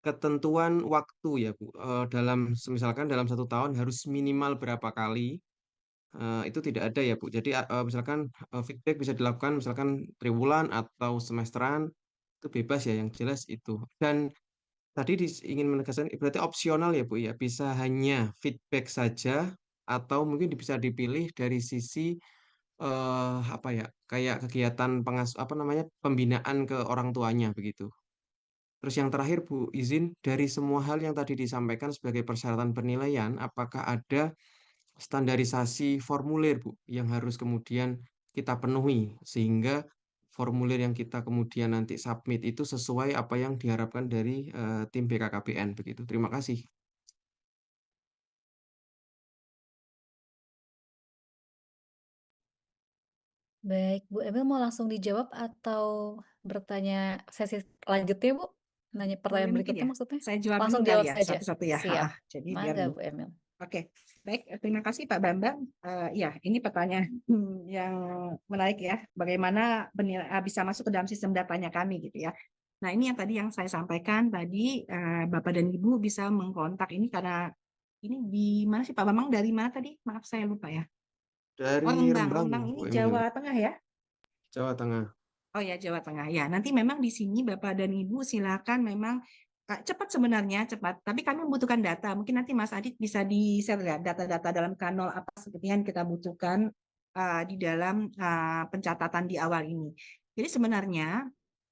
ketentuan waktu ya, Bu. Dalam misalkan dalam 1 tahun harus minimal berapa kali, itu tidak ada ya, Bu. Jadi misalkan feedback bisa dilakukan misalkan triwulan atau semesteran, itu bebas ya, yang jelas itu. Dan tadi ingin menegaskan berarti opsional ya, Bu, ya. Bisa hanya feedback saja atau mungkin bisa dipilih dari sisi apa ya, kayak kegiatan apa namanya, pembinaan ke orang tuanya begitu. Terus yang terakhir Bu, izin dari semua hal yang tadi disampaikan sebagai persyaratan penilaian, apakah ada standarisasi formulir Bu yang harus kemudian kita penuhi sehingga formulir yang kita kemudian nanti submit itu sesuai apa yang diharapkan dari tim BKKBN begitu. Terima kasih. Baik, Bu Emil mau langsung dijawab atau bertanya sesi lanjutnya, Bu? Nanya Boleh pertanyaan mungkin berikutnya ya, maksudnya? saya jawab dulu Langsung kali jawab ya, saja. satu-satu ya. Siap. Jadi biar Mangga, Bu Emil. Oke, baik. Terima kasih Pak Bambang. Ya, ini pertanyaan yang menarik ya. Bagaimana bisa masuk ke dalam sistem datanya kami gitu ya. Nah, ini yang tadi yang saya sampaikan tadi, Bapak dan Ibu bisa mengkontak ini karena ini di mana sih Pak Bambang? Dari mana tadi? Maaf saya lupa ya. Oh, Dari Rembang. Rembang Rembang Bu ini Emil, Jawa Tengah ya? Jawa Tengah. Oh ya, Jawa Tengah. Ya, nanti memang di sini Bapak dan Ibu silakan memang cepat sebenarnya cepat, tapi kami membutuhkan data. Mungkin nanti Mas Adit bisa di-share ya data-data dalam kanal apa seperti yang kita butuhkan di dalam pencatatan di awal ini. Jadi sebenarnya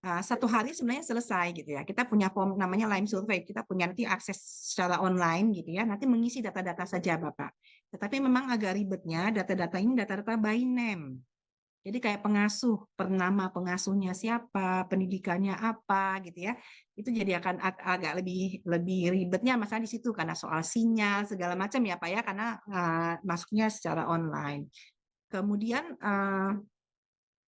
1 hari sebenarnya selesai gitu ya. Kita punya form namanya Lime Survey. Kita punya nanti akses secara online gitu ya. Nanti mengisi data-data saja Bapak. Tetapi memang agak ribetnya data-data ini data-data by name. Jadi kayak pengasuh, nama pengasuhnya siapa, pendidikannya apa gitu ya. Itu jadi akan agak lebih lebih ribetnya masalah di situ karena soal sinyal segala macam ya Pak ya karena masuknya secara online. Kemudian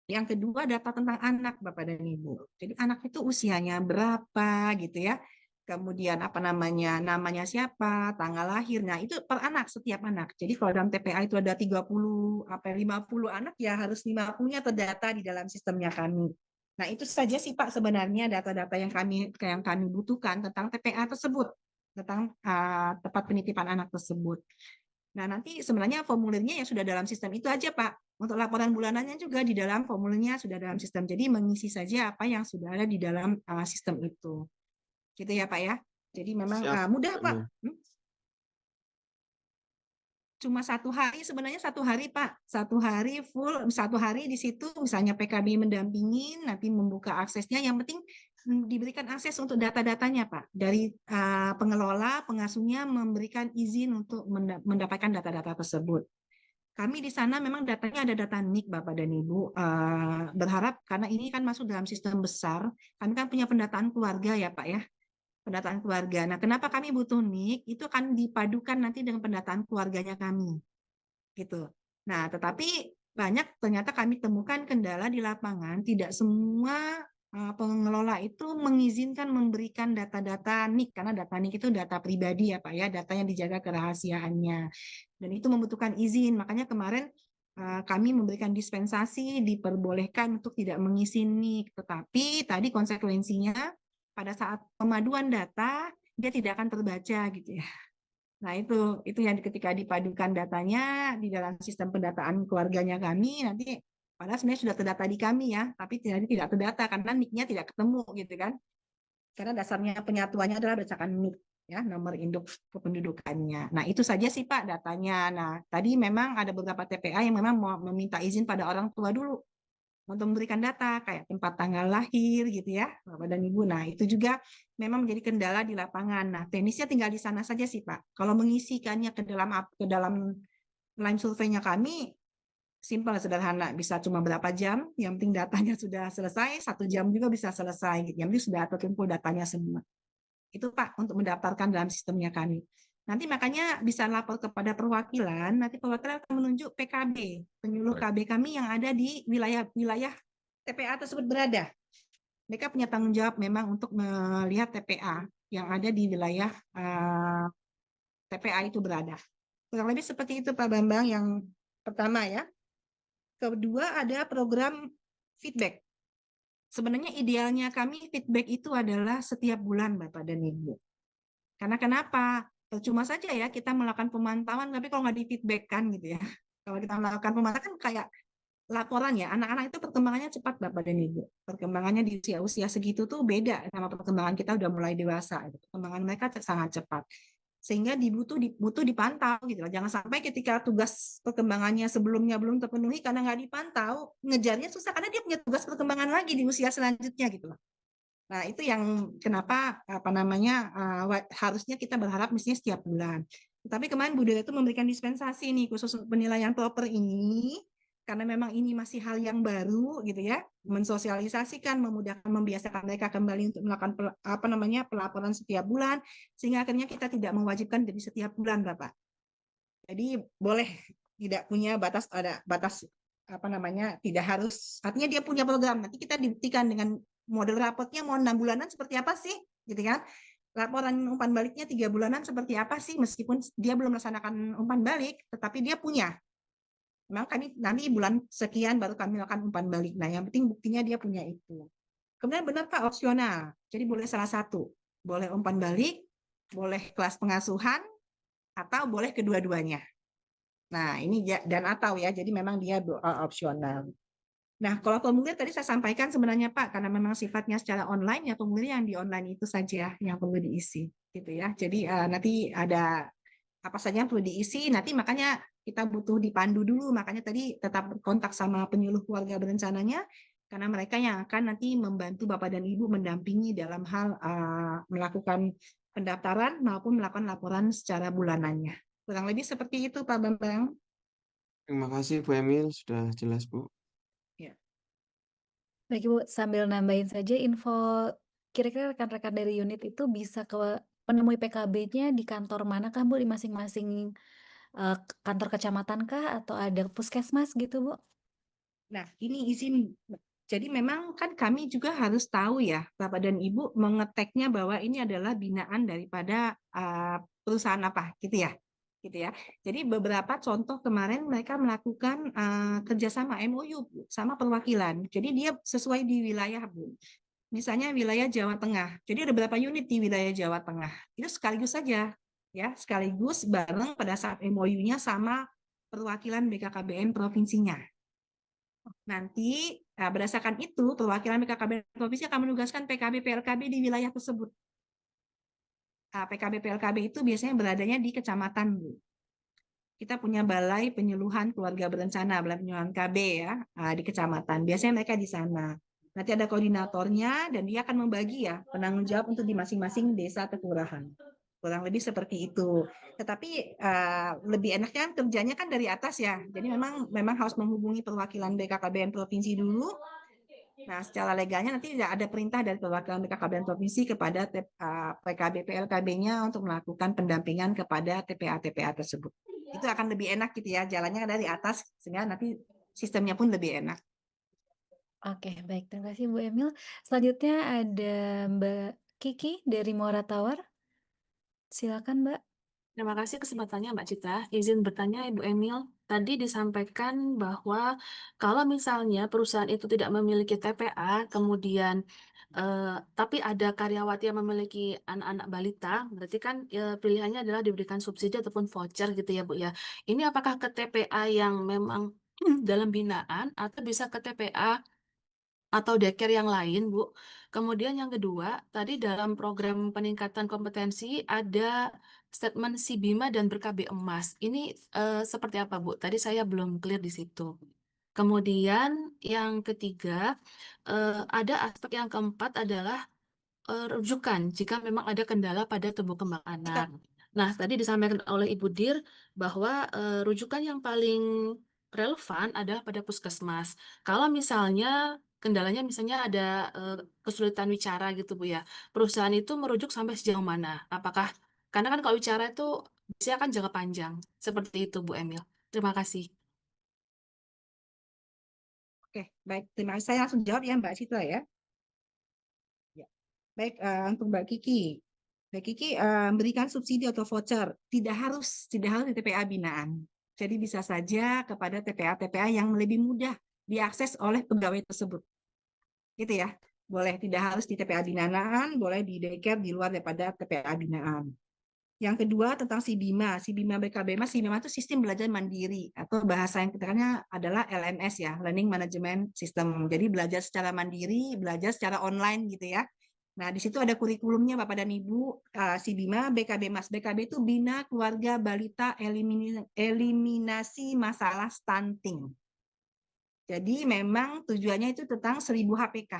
yang kedua data tentang anak Bapak dan Ibu. Jadi anak itu usianya berapa gitu ya. Kemudian apa namanya siapa, tanggal lahir. Nah, itu per anak, setiap anak. Jadi kalau dalam TPA itu ada 30 apa 50 anak ya harus 50-nya terdata di dalam sistemnya kami. Nah, itu saja sih Pak sebenarnya data-data yang kami butuhkan tentang TPA tersebut, tentang tempat penitipan anak tersebut. Nah, nanti sebenarnya formulirnya yang sudah dalam sistem itu aja, Pak. Untuk laporan bulanannya juga di dalam formulirnya sudah dalam sistem. Jadi mengisi saja apa yang sudah ada di dalam sistem itu. Gitu ya, Pak ya. Jadi memang Siap, mudah, Bu Pak. Emil. Cuma 1 hari sebenarnya 1 hari Pak, 1 hari full, 1 hari di situ misalnya PKB mendampingi nanti membuka aksesnya yang penting diberikan akses untuk data-datanya Pak dari pengelola pengasuhnya memberikan izin untuk mendapatkan data-data tersebut. Kami di sana memang datanya ada data NIK Bapak dan Ibu. Berharap karena ini kan masuk dalam sistem besar, kami kan punya pendataan keluarga ya Pak ya, pendataan keluarga. Nah, kenapa kami butuh NIK? Itu akan dipadukan nanti dengan pendataan keluarganya kami, gitu. Nah, tetapi banyak ternyata kami temukan kendala di lapangan, tidak semua pengelola itu mengizinkan memberikan data-data NIK, karena data NIK itu data pribadi ya Pak ya, data yang dijaga kerahasiaannya. Dan itu membutuhkan izin, makanya kemarin kami memberikan dispensasi, diperbolehkan untuk tidak mengisi NIK, tetapi tadi konsekuensinya pada saat pemaduan data, dia tidak akan terbaca gitu ya. Nah, itu yang ketika dipadukan datanya di dalam sistem pendataan keluarganya kami, nanti padahal sebenarnya sudah terdata di kami ya, tapi tidak terdata karena NIK-nya tidak ketemu gitu kan. Karena dasarnya penyatuannya adalah berdasarkan NIK ya, nomor induk kependudukannya. Nah, itu saja sih Pak datanya. Nah, tadi memang ada beberapa TPA yang memang mau meminta izin pada orang tua dulu untuk memberikan data kayak tempat tanggal lahir gitu ya, Bapak dan Ibu. Nah, itu juga memang menjadi kendala di lapangan. Nah, teknisnya tinggal di sana saja sih, Pak. Kalau mengisikannya ke dalam line surveinya kami simpel sederhana, bisa cuma berapa jam, yang penting datanya sudah selesai, 1 jam juga bisa selesai gitu. Yang penting sudah terkumpul datanya semua. Itu Pak untuk mendaftarkan dalam sistemnya kami. Nanti makanya bisa lapor kepada perwakilan, nanti perwakilan akan menunjuk PKB, penyuluh KB kami yang ada di wilayah-wilayah TPA tersebut berada. Mereka punya tanggung jawab memang untuk melihat TPA yang ada di wilayah TPA itu berada. Kurang lebih seperti itu Pak Bambang yang pertama ya. Kedua ada program feedback. Sebenarnya idealnya kami feedback itu adalah setiap bulan Bapak dan Ibu. Karena kenapa? Percuma saja ya kita melakukan pemantauan, tapi kalau nggak di-feedback kan gitu ya. Kalau kita melakukan pemantauan kan kayak laporan ya, anak-anak itu perkembangannya cepat Bapak dan Ibu. Perkembangannya di usia-usia segitu tuh beda sama perkembangan kita udah mulai dewasa. Perkembangan mereka sangat cepat. Sehingga butuh dipantau gitu loh. Jangan sampai ketika tugas perkembangannya sebelumnya belum terpenuhi karena nggak dipantau, ngejarnya susah karena dia punya tugas perkembangan lagi di usia selanjutnya gitu loh. Nah, itu yang kenapa harusnya kita berharap mestinya setiap bulan. Tapi kemarin Bu Dira itu memberikan dispensasi nih khusus penilaian proper ini karena memang ini masih hal yang baru gitu ya, mensosialisasikan, memudahkan, membiasakan mereka kembali untuk melakukan pelaporan setiap bulan sehingga akhirnya kita tidak mewajibkan dari setiap bulan, Bapak. Jadi boleh tidak punya ada batas tidak harus, artinya dia punya program, nanti kita dibuktikan dengan model raportnya mau 6 bulanan seperti apa sih, gitu kan? Laporan umpan baliknya 3 bulanan seperti apa sih, meskipun dia belum melaksanakan umpan balik, tetapi dia punya. Memang kami nanti bulan sekian baru kami lakukan umpan balik. Nah, yang penting buktinya dia punya itu. Kemudian benar Pak, opsional. Jadi boleh salah satu. Boleh umpan balik, boleh kelas pengasuhan, atau boleh kedua-duanya. Nah, ini dan atau ya, jadi memang dia opsional. Nah, kalau formulir tadi saya sampaikan sebenarnya Pak, karena memang sifatnya secara online, ya formulir yang di online itu saja yang perlu diisi, gitu ya. Jadi nanti ada apa saja yang perlu diisi, nanti makanya kita butuh dipandu dulu, makanya tadi tetap kontak sama penyuluh keluarga berencananya, karena mereka yang akan nanti membantu Bapak dan Ibu mendampingi dalam hal melakukan pendaftaran maupun melakukan laporan secara bulanannya. Kurang lebih seperti itu Pak Bambang. Terima kasih Bu Emil, sudah jelas Bu. Ya. Baik Ibu, sambil nambahin saja info, kira-kira rekan-rekan dari unit itu bisa menemui PKB-nya di kantor manakah Bu, di masing-masing kantor kecamatan kah atau ada puskesmas gitu Bu? Nah, ini izin. Jadi memang kan kami juga harus tahu ya, Bapak dan Ibu mengeteknya bahwa ini adalah binaan daripada perusahaan apa, gitu ya. Gitu ya. Jadi beberapa contoh kemarin mereka melakukan kerjasama MOU Bu, sama perwakilan. Jadi dia sesuai di wilayah Bu. Misalnya wilayah Jawa Tengah. Jadi ada beberapa unit di wilayah Jawa Tengah. Itu sekaligus saja, ya, sekaligus bareng pada saat MOU-nya sama perwakilan BKKBN provinsinya. Nanti berdasarkan itu perwakilan BKKBN provinsi akan menugaskan PKB PLKB di wilayah tersebut. PKB PLKB itu biasanya beradanya di kecamatan, Bu. Kita punya balai penyuluhan keluarga berencana, balai penyuluhan KB ya, di kecamatan. Biasanya mereka di sana. Nanti ada koordinatornya dan dia akan membagi ya penanggung jawab untuk di masing-masing desa atau kelurahan. Kurang lebih seperti itu. Tetapi lebih enaknya kerjanya kan dari atas ya. Jadi memang harus menghubungi perwakilan BKKBN provinsi dulu. Nah, secara legalnya nanti tidak ada perintah dari perwakilan BKKBN provinsi kepada PKB PLKB-nya untuk melakukan pendampingan kepada TPA-TPA tersebut. Itu akan lebih enak gitu ya, jalannya dari atas sehingga nanti sistemnya pun lebih enak. Oke, baik. Terima kasih Bu Emil. Selanjutnya ada Mbak Kiki dari Muara Tawar. Silakan, Mbak. Terima kasih kesempatannya Mbak Citra. Izin bertanya Ibu Emil, tadi disampaikan bahwa kalau misalnya perusahaan itu tidak memiliki TPA, kemudian tapi ada karyawati yang memiliki anak-anak balita, berarti kan pilihannya adalah diberikan subsidi ataupun voucher gitu ya Bu ya. Ini apakah ke TPA yang memang dalam binaan atau bisa ke TPA atau daycare yang lain, Bu. Kemudian yang kedua, tadi dalam program peningkatan kompetensi ada statement si Bima dan ber-KB emas. Ini seperti apa, Bu? Tadi saya belum clear di situ. Kemudian yang ketiga, ada aspek yang keempat adalah rujukan jika memang ada kendala pada tumbuh kembang anak. Nah, tadi disampaikan oleh Ibu Dir bahwa rujukan yang paling relevan adalah pada puskesmas. Kalau misalnya kendalanya misalnya ada kesulitan wicara gitu Bu ya, perusahaan itu merujuk sampai sejauh mana? Apakah karena kan kalau wicara itu biasanya kan jangka panjang. Seperti itu Bu Emil. Terima kasih. Oke, baik. Terima kasih. Saya langsung jawab ya Mbak Citra ya. Ya. Baik, untuk Mbak Kiki. Mbak Kiki memberikan subsidi atau voucher tidak harus di TPA binaan. Jadi bisa saja kepada TPA-TPA yang lebih mudah diakses oleh pegawai tersebut. Gitu ya. Boleh tidak harus di TPA binaan, boleh di daycare di luar daripada TPA binaan. Yang kedua tentang si Bima BKB Mas, si Bima itu sistem belajar mandiri atau bahasa yang kita kenal adalah LMS ya, Learning Management System. Jadi belajar secara mandiri, belajar secara online gitu ya. Nah, di situ ada kurikulumnya Bapak dan Ibu, si Bima BKB Mas. BKB itu Bina Keluarga Balita Eliminasi Masalah Stunting. Jadi memang tujuannya itu tentang 1000 HPK,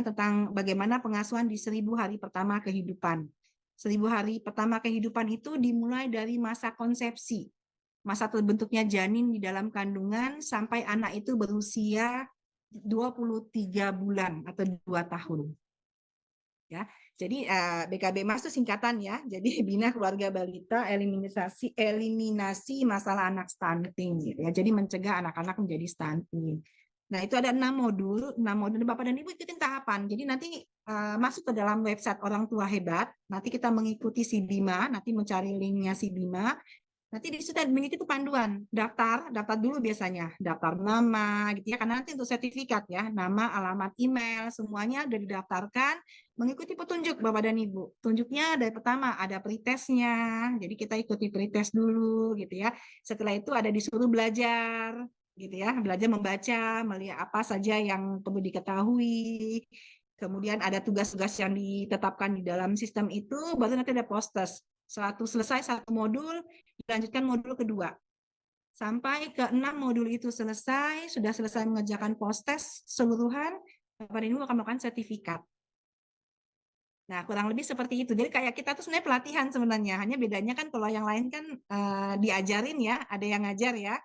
tentang bagaimana pengasuhan di 1000 hari pertama kehidupan. 1000 hari pertama kehidupan itu dimulai dari masa konsepsi, masa terbentuknya janin di dalam kandungan sampai anak itu berusia 23 bulan atau 2 tahun. Ya, jadi BKB Mas itu singkatan ya. Jadi Bina Keluarga Balita Eliminasi Masalah Anak Stunting gitu ya. Jadi mencegah anak-anak menjadi stunting. Nah, itu ada 6 modul, 6 modul Bapak dan Ibu ikutin tahapan. Jadi nanti masuk ke dalam website Orang Tua Hebat, nanti kita mengikuti si Bima, nanti mencari linknya si Bima. Nanti di situ itu panduan, daftar dulu biasanya, daftar nama gitu ya, karena nanti untuk sertifikat ya, nama, alamat, email, semuanya sudah didaftarkan, mengikuti petunjuk Bapak dan Ibu. Tunjuknya dari pertama ada pretestnya, jadi kita ikuti pretest dulu gitu ya. Setelah itu ada disuruh belajar gitu ya, belajar membaca, melihat apa saja yang perlu diketahui. Kemudian ada tugas-tugas yang ditetapkan di dalam sistem itu, baru nanti ada post-test. Selesai satu modul, dilanjutkan modul kedua. Sampai ke 6 modul itu selesai, sudah selesai mengerjakan post-test seluruhan, Bapak dan Ibu akan melakukan sertifikat. Nah, kurang lebih seperti itu. Jadi kayak kita tuh sebenarnya pelatihan sebenarnya. Hanya bedanya kan kalau yang lain kan diajarin ya, ada yang ngajar ya.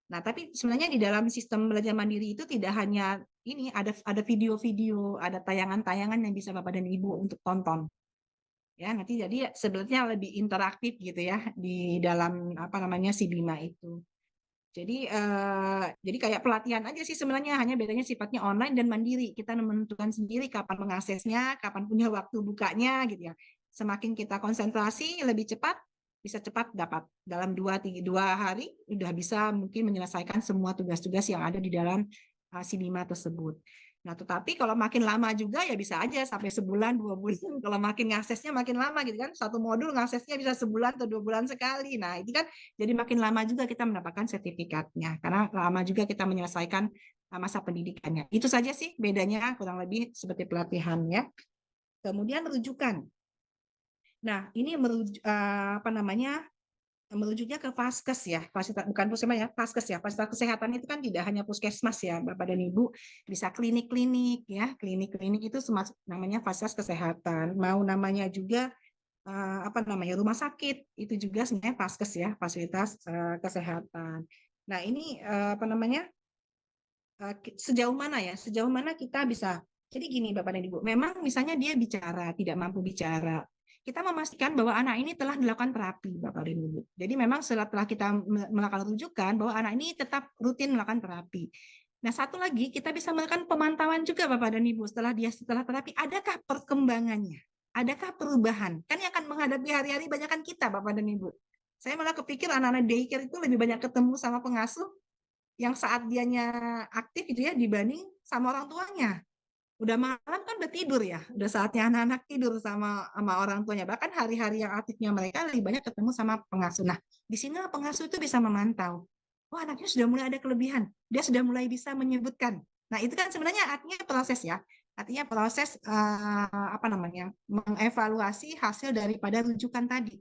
Nah, tapi sebenarnya di dalam sistem belajar mandiri itu tidak hanya ini, ada video-video, ada tayangan-tayangan yang bisa Bapak dan Ibu untuk tonton. Ya, nanti jadi sebenarnya lebih interaktif gitu ya di dalam apa namanya si Bima itu. Jadi kayak pelatihan aja sih sebenarnya, hanya bedanya sifatnya online dan mandiri. Kita menentukan sendiri kapan mengaksesnya, kapan punya waktu bukanya gitu ya. Semakin kita konsentrasi lebih cepat, bisa cepat dapat dalam 2 hari udah bisa mungkin menyelesaikan semua tugas-tugas yang ada di dalam si Bima tersebut. Nah, tetapi kalau makin lama juga ya bisa aja sampai sebulan, 2 bulan. Kalau makin ngaksesnya makin lama gitu kan, satu modul ngaksesnya bisa sebulan atau 2 bulan sekali. Nah, itu kan jadi makin lama juga kita mendapatkan sertifikatnya, karena lama juga kita menyelesaikan masa pendidikannya. Itu saja sih bedanya, kurang lebih seperti pelatihan ya. Kemudian rujukan. Nah, ini apa namanya? Merujuknya ke Vaskes ya, bukan puskesmas ya, Vaskes ya. Fasilitas kesehatan itu kan tidak hanya puskesmas ya, Bapak dan Ibu, bisa klinik-klinik ya, klinik-klinik itu namanya fasilitas kesehatan. Mau namanya juga apa namanya rumah sakit itu juga sebenarnya Vaskes ya, fasilitas kesehatan. Nah, ini apa namanya? Sejauh mana ya? Sejauh mana kita bisa. Jadi gini Bapak dan Ibu, memang misalnya dia bicara, tidak mampu bicara. kita memastikan bahwa anak ini telah dilakukan terapi, Bapak dan Ibu. Jadi memang setelah kita melakukan rujukan bahwa anak ini tetap rutin melakukan terapi. Nah, satu lagi kita bisa melakukan pemantauan juga Bapak dan Ibu setelah terapi, adakah perkembangannya? Adakah perubahan? Kan yang akan menghadapi hari-hari banyak kan kita Bapak dan Ibu. Saya malah kepikir anak-anak daycare itu lebih banyak ketemu sama pengasuh yang saat dianya aktif gitu ya dibanding sama orang tuanya. Udah malam kan udah tidur ya, udah saatnya anak-anak tidur sama orang tuanya. Bahkan hari-hari yang aktifnya mereka lebih banyak ketemu sama pengasuh. Nah, di sini pengasuh itu bisa memantau. Wah, anaknya sudah mulai ada kelebihan. Dia sudah mulai bisa menyebutkan. Nah, itu kan sebenarnya artinya proses ya. Artinya proses apa namanya? Mengevaluasi hasil daripada rujukan tadi.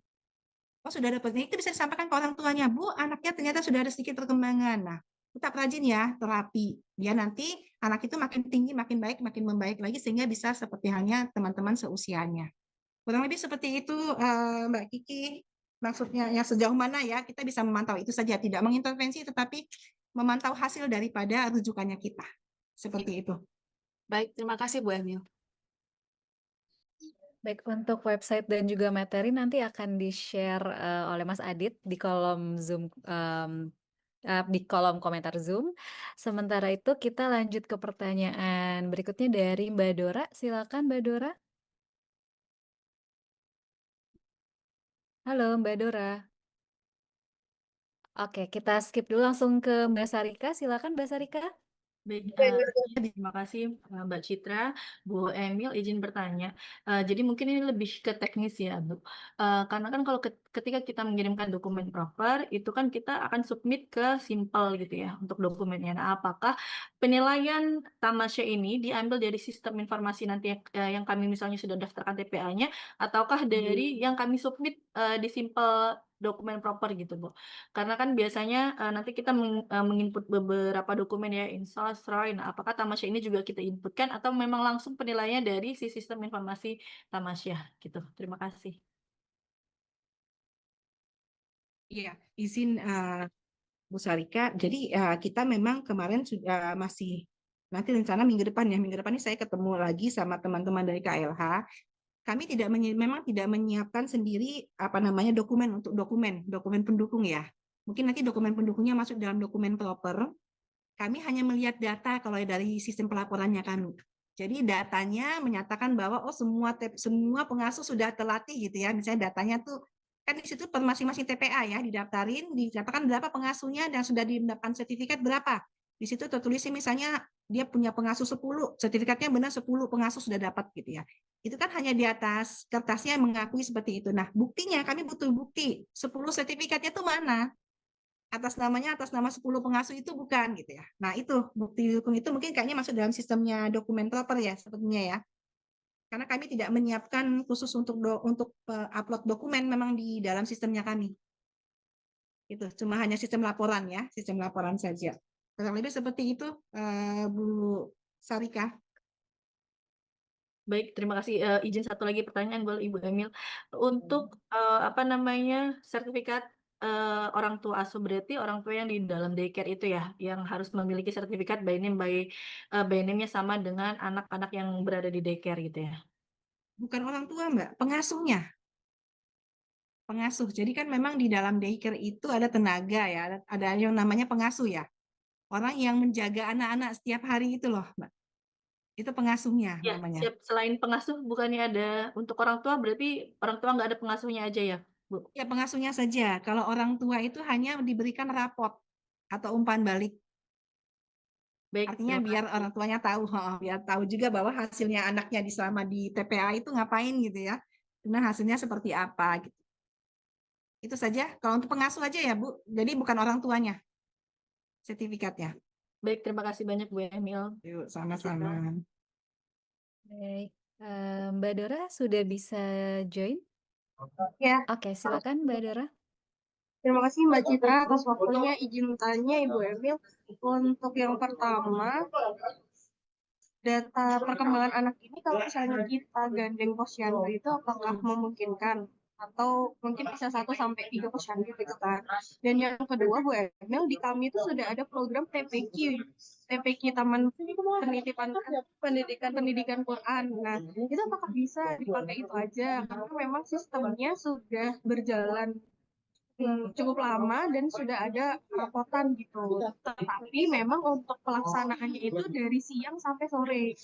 Oh, sudah dapat. Itu bisa disampaikan ke orang tuanya, Bu, anaknya ternyata sudah ada sedikit perkembangan. Nah, tetap rajin ya terapi. Biar nanti anak itu makin tinggi, makin baik, makin membaik lagi sehingga bisa seperti halnya teman-teman seusianya. Kurang lebih seperti itu, Mbak Kiki. Maksudnya yang sejauh mana ya kita bisa memantau itu saja, tidak mengintervensi, tetapi memantau hasil daripada rujukannya kita. Seperti itu. Baik, terima kasih Bu Emil. Baik, untuk website dan juga materi nanti akan di-share oleh Mas Adit di kolom Zoom, di kolom komentar Zoom. Sementara itu kita lanjut ke pertanyaan berikutnya dari Mbak Dora. Silakan Mbak Dora. Halo Mbak Dora. Oke, kita skip dulu langsung ke Mbak Sarika. Silakan Mbak Sarika. Baik, terima kasih Mbak Citra, Bu Emil izin bertanya. Jadi mungkin ini lebih ke teknis ya, Bu. Karena kan kalau ketika kita mengirimkan dokumen proper, itu kan kita akan submit ke Simpel gitu ya untuk dokumennya. Nah, apakah penilaian tamasya ini diambil dari sistem informasi nanti yang kami misalnya sudah daftarkan TPA-nya, ataukah dari yang kami submit di Simpel dokumen proper gitu, Bu? Karena kan biasanya nanti kita menginput beberapa dokumen ya, insos, ROI. Nah, apakah tamasya ini juga kita inputkan atau memang langsung penilaiannya dari si sistem informasi tamasya gitu. Terima kasih. Iya, izin Bu Sarika. Jadi kita memang kemarin sudah masih nanti rencana minggu depan ya. Minggu depan ini saya ketemu lagi sama teman-teman dari KLH. Kami memang tidak menyiapkan sendiri apa namanya dokumen pendukung ya. Mungkin nanti dokumen pendukungnya masuk dalam dokumen proper. Kami hanya melihat data kalau dari sistem pelaporannya kami. Jadi datanya menyatakan bahwa oh semua pengasuh sudah terlatih gitu ya. Misalnya datanya tuh kan di situ per masing-masing TPA ya didaftarin, dinyatakan berapa pengasuhnya dan sudah mendapatkan sertifikat berapa. Di situ tertulis misalnya dia punya pengasuh 10, sertifikatnya benar 10 pengasuh sudah dapat gitu ya. Itu kan hanya di atas kertasnya mengakui seperti itu. Nah, buktinya kami butuh bukti. 10 sertifikatnya itu mana? Atas nama 10 pengasuh itu bukan gitu ya. Nah, itu bukti dukung itu mungkin kayaknya masuk dalam sistemnya dokumen proper ya sepertinya ya. Karena kami tidak menyiapkan khusus untuk upload dokumen memang di dalam sistemnya kami. Itu cuma hanya sistem laporan ya, sistem laporan saja. Kurang lebih seperti itu Bu Sarika. Baik, terima kasih. Izin satu lagi pertanyaan boleh Ibu Emil. Untuk apa namanya sertifikat orang tua asuh, berarti orang tua yang di dalam daycare itu ya, yang harus memiliki sertifikat by name-nya sama dengan anak-anak yang berada di daycare gitu ya. Bukan orang tua, Mbak, pengasuhnya. Pengasuh. Jadi kan memang di dalam daycare itu ada tenaga ya, ada yang namanya pengasuh ya. Orang yang menjaga anak-anak setiap hari itu loh, Mbak. Itu pengasuhnya Ya, namanya. selain pengasuh bukannya ada untuk orang tua, berarti orang tua nggak ada pengasuhnya aja ya, Bu? Ya, pengasuhnya saja. Kalau orang tua itu hanya diberikan rapot atau umpan balik. Baik, Artinya terima biar kasih. orang tuanya tahu, biar tahu juga bahwa hasilnya anaknya selama di TPA itu ngapain gitu ya. Karena hasilnya seperti apa gitu. Itu saja. Kalau untuk pengasuh aja ya, Bu. Jadi bukan orang tuanya sertifikatnya. Baik, terima kasih banyak Bu Emil. Yuk, sama-sama. Baik, Mbak Dora sudah bisa join? Ya, Oke, silakan Mbak Dora. terima kasih Mbak Citra atas waktunya. Izin tanya Ibu Emil, untuk yang pertama, data perkembangan anak ini kalau misalnya kita gandeng posyandu itu apakah memungkinkan? atau mungkin bisa 1 sampai 3 posyandu gitu kan. Dan yang kedua Bu Emil, di kami itu sudah ada program TPQ Taman Pendidikan Quran. Nah, itu apakah bisa dipakai itu aja? Karena memang sistemnya sudah berjalan cukup lama dan sudah ada rapotan gitu. Tapi memang untuk pelaksanaannya itu dari siang sampai sore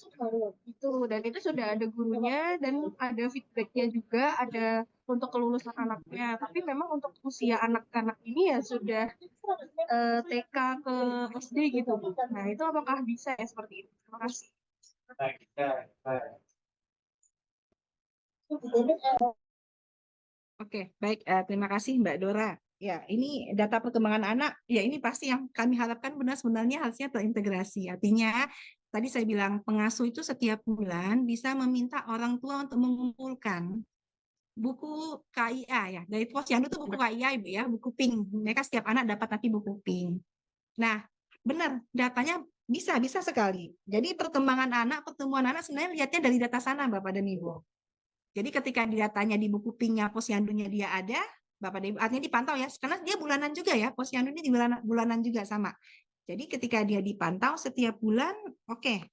gitu. Dan itu sudah ada gurunya dan ada feedbacknya juga, ada untuk kelulusan anaknya. Tapi memang untuk usia anak-anak ini ya sudah TK ke SD gitu. Nah, itu apakah bisa ya seperti itu? Terima kasih. Oke, baik. Terima kasih Mbak Dora. Ya, ini data perkembangan anak. Ya, ini pasti yang kami harapkan benar sebenarnya harusnya terintegrasi. Artinya, tadi saya bilang pengasuh itu setiap bulan bisa meminta orang tua untuk mengumpulkan buku KIA ya. Dari posyandu itu buku KIA Ibu ya, buku pink. Mereka setiap anak dapat nanti buku pink. Nah, benar, datanya bisa sekali. Jadi perkembangan anak, pertumbuhan anak sebenarnya lihatnya dari data sana Bapak dan Ibu. Jadi ketika datanya di buku pinknya posyandunya dia ada, Bapak dan Ibu, artinya dipantau ya, karena dia bulanan juga ya, posyandunya di bulanan juga sama. Jadi ketika dia dipantau setiap bulan, oke.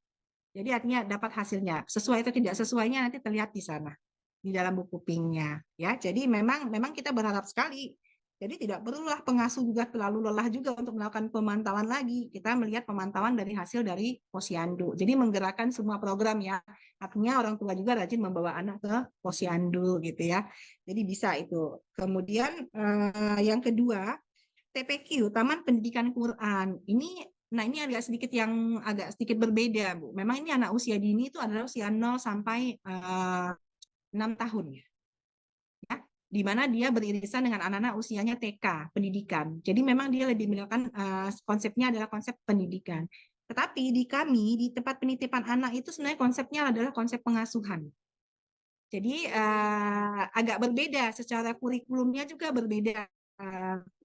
Jadi artinya dapat hasilnya. Sesuai atau tidak sesuainya nanti terlihat di sana, di dalam buku pinknya. Ya, jadi memang kita berharap sekali. Jadi tidak perlulah pengasuh juga terlalu lelah juga untuk melakukan pemantauan lagi. Kita melihat pemantauan dari hasil dari posyandu. Jadi menggerakkan semua program ya. Artinya orang tua juga rajin membawa anak ke posyandu gitu ya. Jadi bisa itu. Kemudian yang kedua, TPQ, Taman Pendidikan Quran. Nah ini agak sedikit berbeda, Bu. Memang ini anak usia dini itu adalah usia 0 sampai 6 tahun ya. Di mana dia beririsan dengan anak-anak usianya TK, pendidikan. Jadi memang dia lebih melakukan konsepnya adalah konsep pendidikan. Tetapi di kami, di tempat penitipan anak itu sebenarnya konsepnya adalah konsep pengasuhan. Jadi agak berbeda secara kurikulumnya juga berbeda,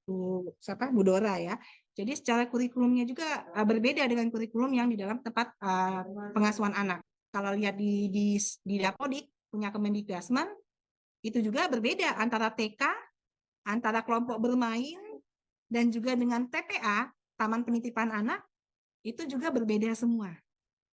Bu Dora ya. Jadi secara kurikulumnya juga berbeda dengan kurikulum yang di dalam tempat pengasuhan anak. Kalau lihat di Dapodik punya Kemendikbudrismen itu juga berbeda antara TK, antara kelompok bermain dan juga dengan TPA, Taman Penitipan Anak, itu juga berbeda semua.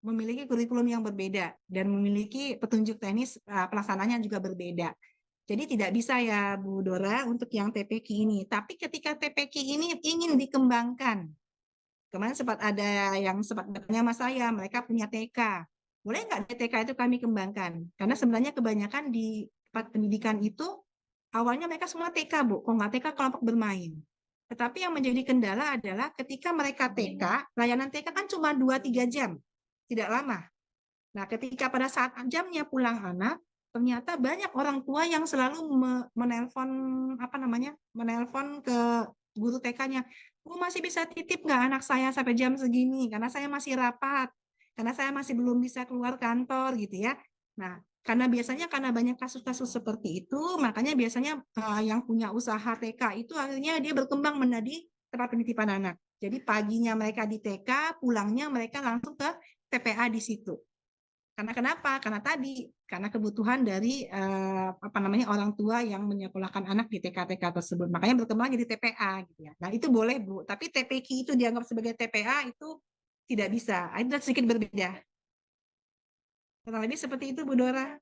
Memiliki kurikulum yang berbeda dan memiliki petunjuk teknis pelaksanaannya juga berbeda. Jadi tidak bisa ya Bu Dora untuk yang TPQ ini. Tapi ketika TPQ ini ingin dikembangkan, kemarin sempat ada yang sempat bertanya sama saya, mereka punya TK. Boleh nggak TK itu kami kembangkan? Karena sebenarnya kebanyakan di tempat pendidikan itu awalnya mereka semua TK, Bu. Kalau nggak TK kelompok bermain. Tetapi yang menjadi kendala adalah ketika mereka TK, layanan TK kan cuma 2-3 jam, tidak lama. Nah, ketika pada saat jamnya pulang anak, ternyata banyak orang tua yang selalu menelpon ke guru TK-nya, Bu masih bisa titip nggak anak saya sampai jam segini, karena saya masih rapat, karena saya masih belum bisa keluar kantor gitu ya. Nah, karena banyak kasus-kasus seperti itu, makanya biasanya yang punya usaha TK itu akhirnya dia berkembang menjadi tempat penitipan anak. Jadi paginya mereka di TK, pulangnya mereka langsung ke TPA di situ. Karena kenapa? Karena kebutuhan dari orang tua yang menyekolahkan anak di TK-TK tersebut. Makanya berkembang jadi TPA gitu ya. Nah, itu boleh, Bu. Tapi TPQ itu dianggap sebagai TPA itu tidak bisa. Itu sedikit berbeda. Kurang lebih seperti itu, Bu Dora.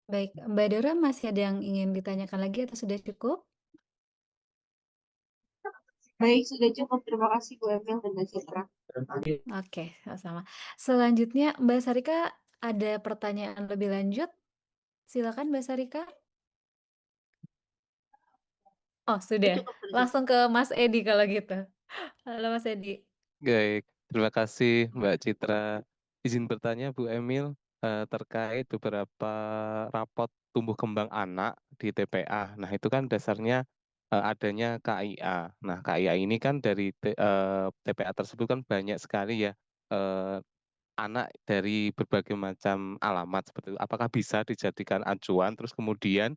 Baik, Mbak Dora masih ada yang ingin ditanyakan lagi atau sudah cukup? Baik, sudah cukup. Terima kasih Bu Emil dan Mbak Citra. Oke, sama-sama. Selanjutnya Mbak Sarika ada pertanyaan lebih lanjut? Silakan Mbak Sarika. Oh, sudah. Cukup, sudah cukup. Langsung ke Mas Edi kalau gitu. Halo Mas Edi. Baik, terima kasih Mbak Citra. Izin bertanya Bu Emil terkait beberapa rapot tumbuh kembang anak di TPA. Nah, itu kan dasarnya adanya KIA. Nah, KIA ini kan dari TPA tersebut kan banyak sekali ya anak dari berbagai macam alamat seperti itu. Apakah bisa dijadikan acuan? Terus kemudian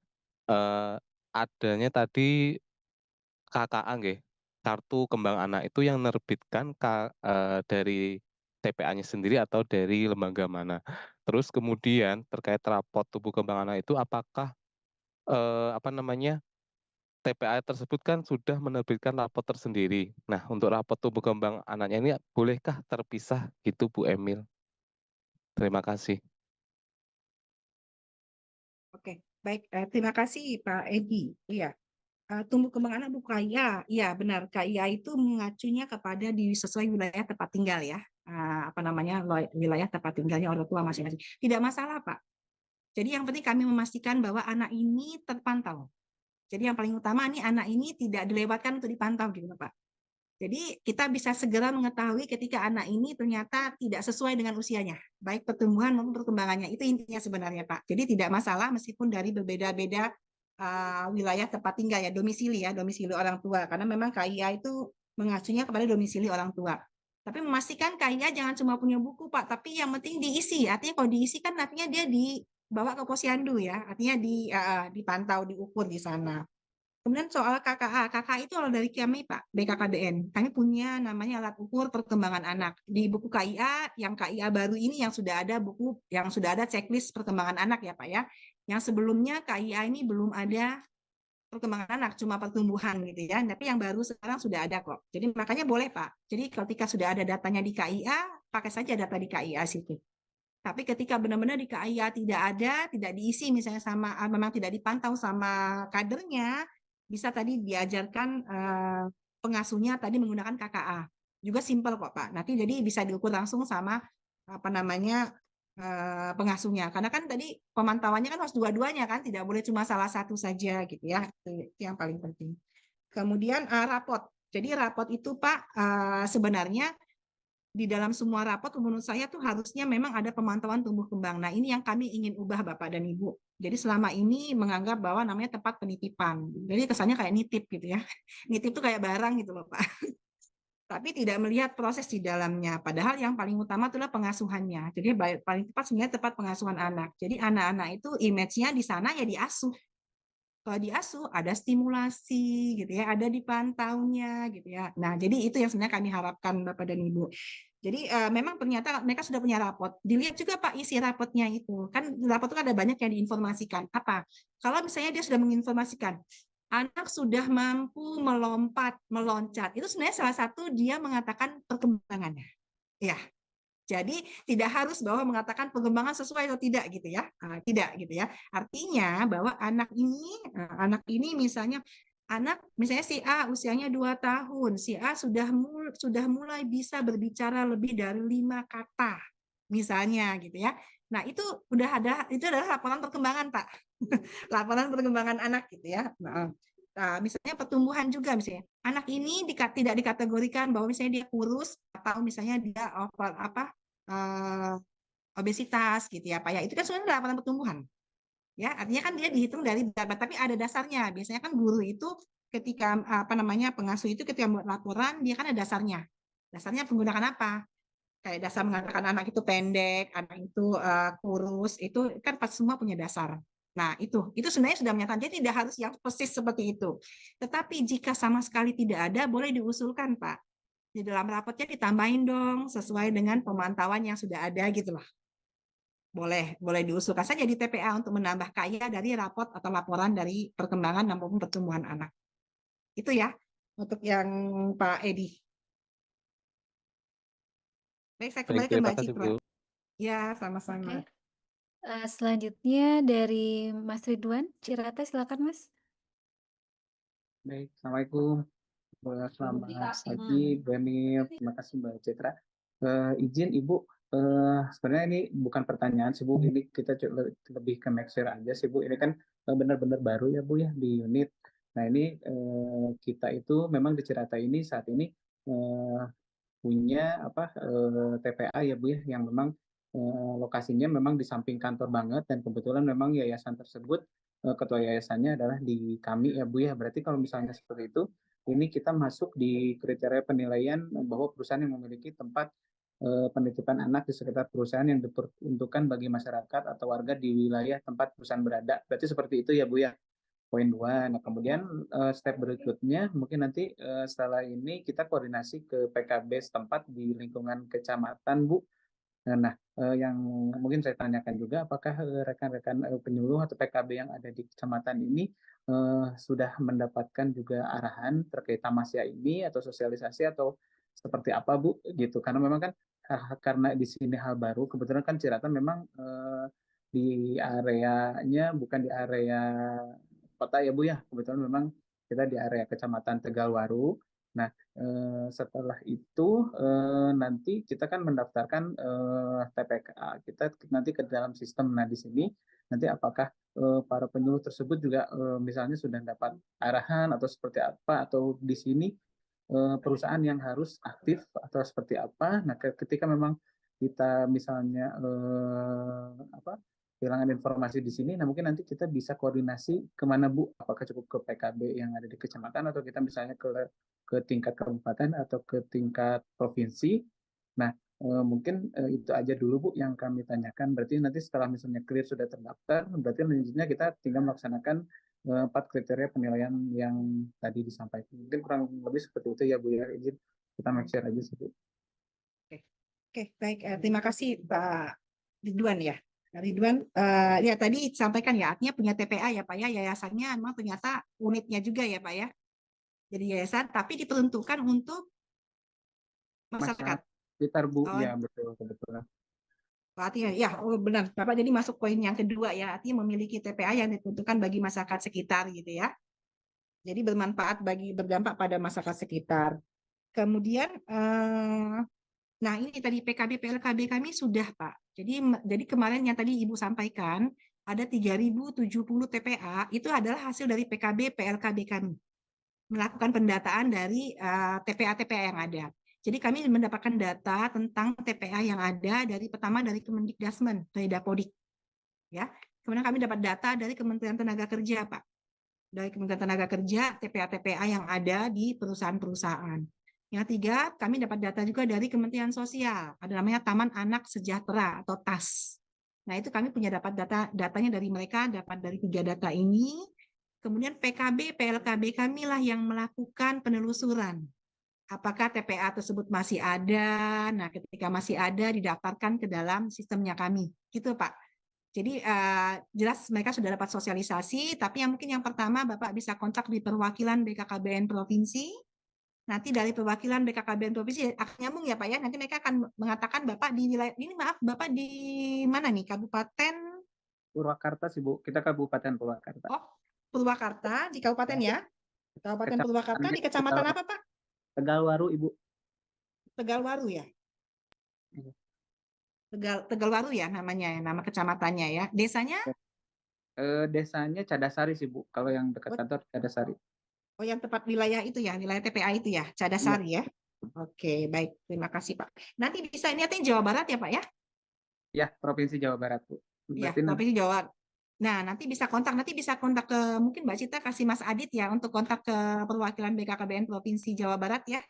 adanya tadi KKA nggih, kartu kembang anak itu yang nerbitkan dari TPA-nya sendiri atau dari lembaga mana? Terus kemudian terkait rapot tumbuh kembang anak itu apakah TPA tersebut kan sudah menerbitkan rapot tersendiri. Nah, untuk rapot tumbuh kembang anaknya ini bolehkah terpisah gitu Bu Emil? Terima kasih. Oke, baik. Terima kasih Pak Edi. Iya, tumbuh kembang anak Bu KIA. Iya, benar. KIA itu mengacunya kepada sesuai wilayah tempat tinggal ya. Wilayah tempat tinggalnya orang tua masing-masing. Tidak masalah, Pak. Jadi yang penting kami memastikan bahwa anak ini terpantau. Jadi yang paling utama nih anak ini tidak dilewatkan untuk dipantau gitu Pak. Jadi kita bisa segera mengetahui ketika anak ini ternyata tidak sesuai dengan usianya, baik pertumbuhan maupun perkembangannya. Itu intinya sebenarnya Pak. Jadi tidak masalah meskipun dari berbeda-beda wilayah tempat tinggal ya, domisili orang tua. Karena memang KIA itu mengacunya kepada domisili orang tua. Tapi memastikan KIA jangan cuma punya buku Pak, tapi yang penting diisi. Artinya kalau diisi kan artinya dia dibawa ke posyandu ya, artinya dipantau, diukur di sana. Kemudian soal KKA, KKA itu kalau dari kami Pak, BKKBN. Kami punya namanya alat ukur perkembangan anak. Di buku KIA, yang KIA baru ini yang sudah ada checklist perkembangan anak ya Pak ya. Yang sebelumnya KIA ini belum ada perkembangan anak, cuma pertumbuhan gitu ya. Tapi yang baru sekarang sudah ada kok. Jadi makanya boleh Pak. Jadi ketika sudah ada datanya di KIA, pakai saja data di KIA situ. Tapi ketika benar-benar di KIA tidak ada, tidak diisi misalnya memang tidak dipantau sama kadernya, bisa tadi diajarkan pengasuhnya tadi menggunakan KKA. Juga simpel kok Pak. Nanti jadi bisa diukur langsung sama pengasuhnya. Karena kan tadi pemantauannya kan harus dua-duanya kan, tidak boleh cuma salah satu saja gitu ya. Itu yang paling penting. Kemudian rapot. Jadi rapot itu Pak sebenarnya di dalam semua rapot menurut saya tuh harusnya memang ada pemantauan tumbuh kembang. Nah, ini yang kami ingin ubah Bapak dan Ibu. Jadi selama ini menganggap bahwa namanya tempat penitipan. Jadi kesannya kayak nitip gitu ya. Nitip tuh kayak barang gitu loh Pak. Tapi tidak melihat proses di dalamnya. Padahal yang paling utama adalah pengasuhannya. Jadi paling tepat sebenarnya tempat pengasuhan anak. Jadi anak-anak itu image-nya di sana ya diasuh. Kalau diasuh ada stimulasi gitu ya, ada dipantaunya gitu ya. Nah, jadi itu yang sebenarnya kami harapkan Bapak dan Ibu. Jadi memang ternyata mereka sudah punya rapot. Dilihat juga Pak isi rapotnya itu. Kan rapot itu ada banyak yang diinformasikan. Apa? Kalau misalnya dia sudah menginformasikan anak sudah mampu meloncat. Itu sebenarnya salah satu dia mengatakan perkembangannya. Ya. Jadi tidak harus bahwa mengatakan pengembangan sesuai atau tidak gitu ya, tidak gitu ya. Artinya bahwa anak ini misalnya si A usianya 2 tahun, si A sudah mulai bisa berbicara lebih dari 5 kata misalnya gitu ya. Nah itu adalah laporan perkembangan Pak, laporan perkembangan anak gitu ya. Nah, misalnya pertumbuhan juga misalnya anak ini tidak dikategorikan bahwa misalnya dia kurus atau misalnya dia obesitas gitu ya Pak ya, itu kan sebenarnya laporan pertumbuhan ya, artinya kan dia dihitung dari berat, tapi ada dasarnya. Biasanya kan guru itu ketika pengasuh itu ketika membuat laporan dia kan ada dasarnya menggunakan apa, kayak dasar mengatakan anak itu pendek, anak itu kurus, itu kan pas semua punya dasar. Nah itu sebenarnya sudah menyatakan dia tidak harus yang persis seperti itu, tetapi jika sama sekali tidak ada boleh diusulkan Pak, di dalam rapotnya ditambahin dong sesuai dengan pemantauan yang sudah ada gitu loh. Boleh diusulkan saja di TPA untuk menambah kaya dari rapot atau laporan dari perkembangan maupun pertumbuhan anak. Itu ya untuk yang Pak Edi. Baik, saya kembali ke Terima Mbak kasih Citra. Bu. Ya, sama-sama. Selanjutnya dari Mas Ridwan, Cirata silakan Mas. Baik, Assalamualaikum. Selamat pagi, Bu Emil. Terima kasih Mbak Citra. Izin Ibu, sebenarnya ini bukan pertanyaan sih Bu, ini kita lebih ke make sure aja sih Bu. Ini kan benar-benar baru ya Bu ya di unit. Nah ini kita itu memang di Cirata ini saat ini punya TPA ya Bu ya, yang memang lokasinya memang di samping kantor banget, dan kebetulan memang yayasan tersebut ketua yayasannya adalah di kami ya Bu ya. Berarti kalau misalnya seperti itu, ini kita masuk di kriteria penilaian bahwa perusahaan yang memiliki tempat penitipan anak di sekitar perusahaan yang diperuntukkan bagi masyarakat atau warga di wilayah tempat perusahaan berada. Berarti seperti itu ya Bu ya. Poin 2. Nah, kemudian step berikutnya mungkin nanti setelah ini kita koordinasi ke PKB setempat di lingkungan kecamatan Bu. Nah, yang mungkin saya tanyakan juga, apakah rekan-rekan penyuluh atau PKB yang ada di kecamatan ini sudah mendapatkan juga arahan terkait tamasya ini atau sosialisasi atau seperti apa Bu gitu? Karena memang kan karena di sini hal baru, kebetulan kan Cirata memang di areanya bukan di area kota ya Bu ya, kebetulan memang kita di area kecamatan Tegalwaru. Nah, setelah itu nanti kita kan mendaftarkan TPK kita nanti ke dalam sistem. Nah, di sini nanti apakah para penyuluh tersebut juga misalnya sudah dapat arahan atau seperti apa, atau di sini perusahaan yang harus aktif atau seperti apa. Nah, ketika memang kita misalnya kehilangan informasi di sini, nah mungkin nanti kita bisa koordinasi kemana Bu? Apakah cukup ke PKB yang ada di kecamatan atau kita misalnya ke tingkat kabupaten atau ke tingkat provinsi. Nah, mungkin itu aja dulu Bu yang kami tanyakan. Berarti nanti setelah misalnya clear sudah terdaftar, berarti selanjutnya kita tinggal melaksanakan 4 kriteria penilaian yang tadi disampaikan. Mungkin kurang lebih seperti itu ya Bu ya. Izin kita share aja sih Bu. Oke, baik. Terima kasih Pak Ridwan ya. Ridwan, ya tadi disampaikan ya, artinya punya TPA ya Pak ya, yayasannya memang ternyata unitnya juga ya Pak ya. Jadi yayasan, tapi diperuntukkan untuk masyarakat. Sekitar Bu, Oh, ya betul, kebetulan. artinya ya, oh benar. Bapak jadi masuk poin yang kedua ya, artinya memiliki TPA yang diperuntukkan bagi masyarakat sekitar gitu ya. Jadi berdampak pada masyarakat sekitar. Kemudian, nah ini tadi PKB PLKB kami sudah Pak. Jadi kemarin yang tadi Ibu sampaikan ada 3.070 TPA itu adalah hasil dari PKB PLKB kami melakukan pendataan dari TPA-TPA yang ada. Jadi kami mendapatkan data tentang TPA yang ada pertama dari Kemendikbudrismen, dari Dapodik, ya. Kemudian kami dapat data dari Kementerian Tenaga Kerja, Pak. Dari Kementerian Tenaga Kerja, TPA-TPA yang ada di perusahaan-perusahaan. Yang tiga, kami dapat data juga dari Kementerian Sosial, ada namanya Taman Anak Sejahtera atau TAS. Nah itu kami punya dapat datanya dari mereka, dapat dari 3 data ini. Kemudian PKB, PLKB kami lah yang melakukan penelusuran. Apakah TPA tersebut masih ada? Nah, ketika masih ada, didaftarkan ke dalam sistemnya kami. Gitu, Pak. Jadi, jelas mereka sudah dapat sosialisasi, tapi mungkin yang pertama Bapak bisa kontak di perwakilan BKKBN Provinsi. Nanti dari perwakilan BKKBN Provinsi akan nyambung ya, Pak ya. Nanti mereka akan mengatakan Bapak di wilayah ini, maaf, Bapak di mana nih? Kabupaten Purwakarta sih Bu, kita Kabupaten Purwakarta. Oh, Purwakarta di kabupaten ya? Kabupaten Purwakarta di kecamatan apa Pak? Tegalwaru Ibu. Tegalwaru ya? Tegalwaru ya namanya, nama kecamatannya ya. Desanya? Desanya Cadasari sih Bu, kalau yang dekat kantor Cadasari. Oh, yang tepat wilayah itu ya, wilayah TPA itu ya, Cadasari ya. Oke, baik, terima kasih Pak. Nanti bisa ini Jawa Barat ya Pak ya? Ya, Provinsi Jawa Barat Bu. Iya, Provinsi Jawa Barat. Nah, nanti bisa kontak ke mungkin Mbak Cita kasih Mas Adit ya untuk kontak ke perwakilan BKKBN Provinsi Jawa Barat ya.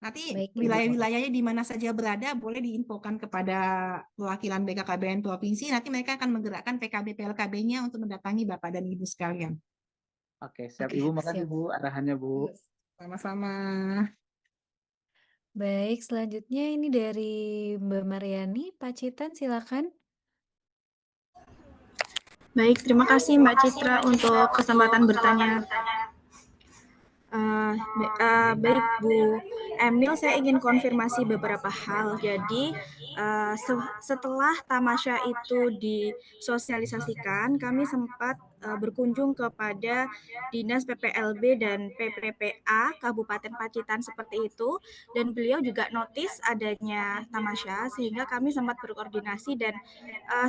Nanti wilayah-wilayahnya di mana saja berada boleh diinfokan kepada perwakilan BKKBN Provinsi. Nanti mereka akan menggerakkan PKB PLKB-nya untuk mendatangi Bapak dan Ibu sekalian. Oke, siap Ibu. Makasih Bu arahannya Bu. Sama-sama. Baik, selanjutnya ini dari Mbak Mariani, Pak Citan silakan. Baik, terima kasih Mbak Citra untuk kesempatan bertanya. Baik Bu Emil, saya ingin konfirmasi beberapa hal. Jadi setelah tamasya itu disosialisasikan, kami sempat berkunjung kepada Dinas PPLB dan PPPA Kabupaten Pacitan seperti itu, dan beliau juga notis adanya tamasya, sehingga kami sempat berkoordinasi dan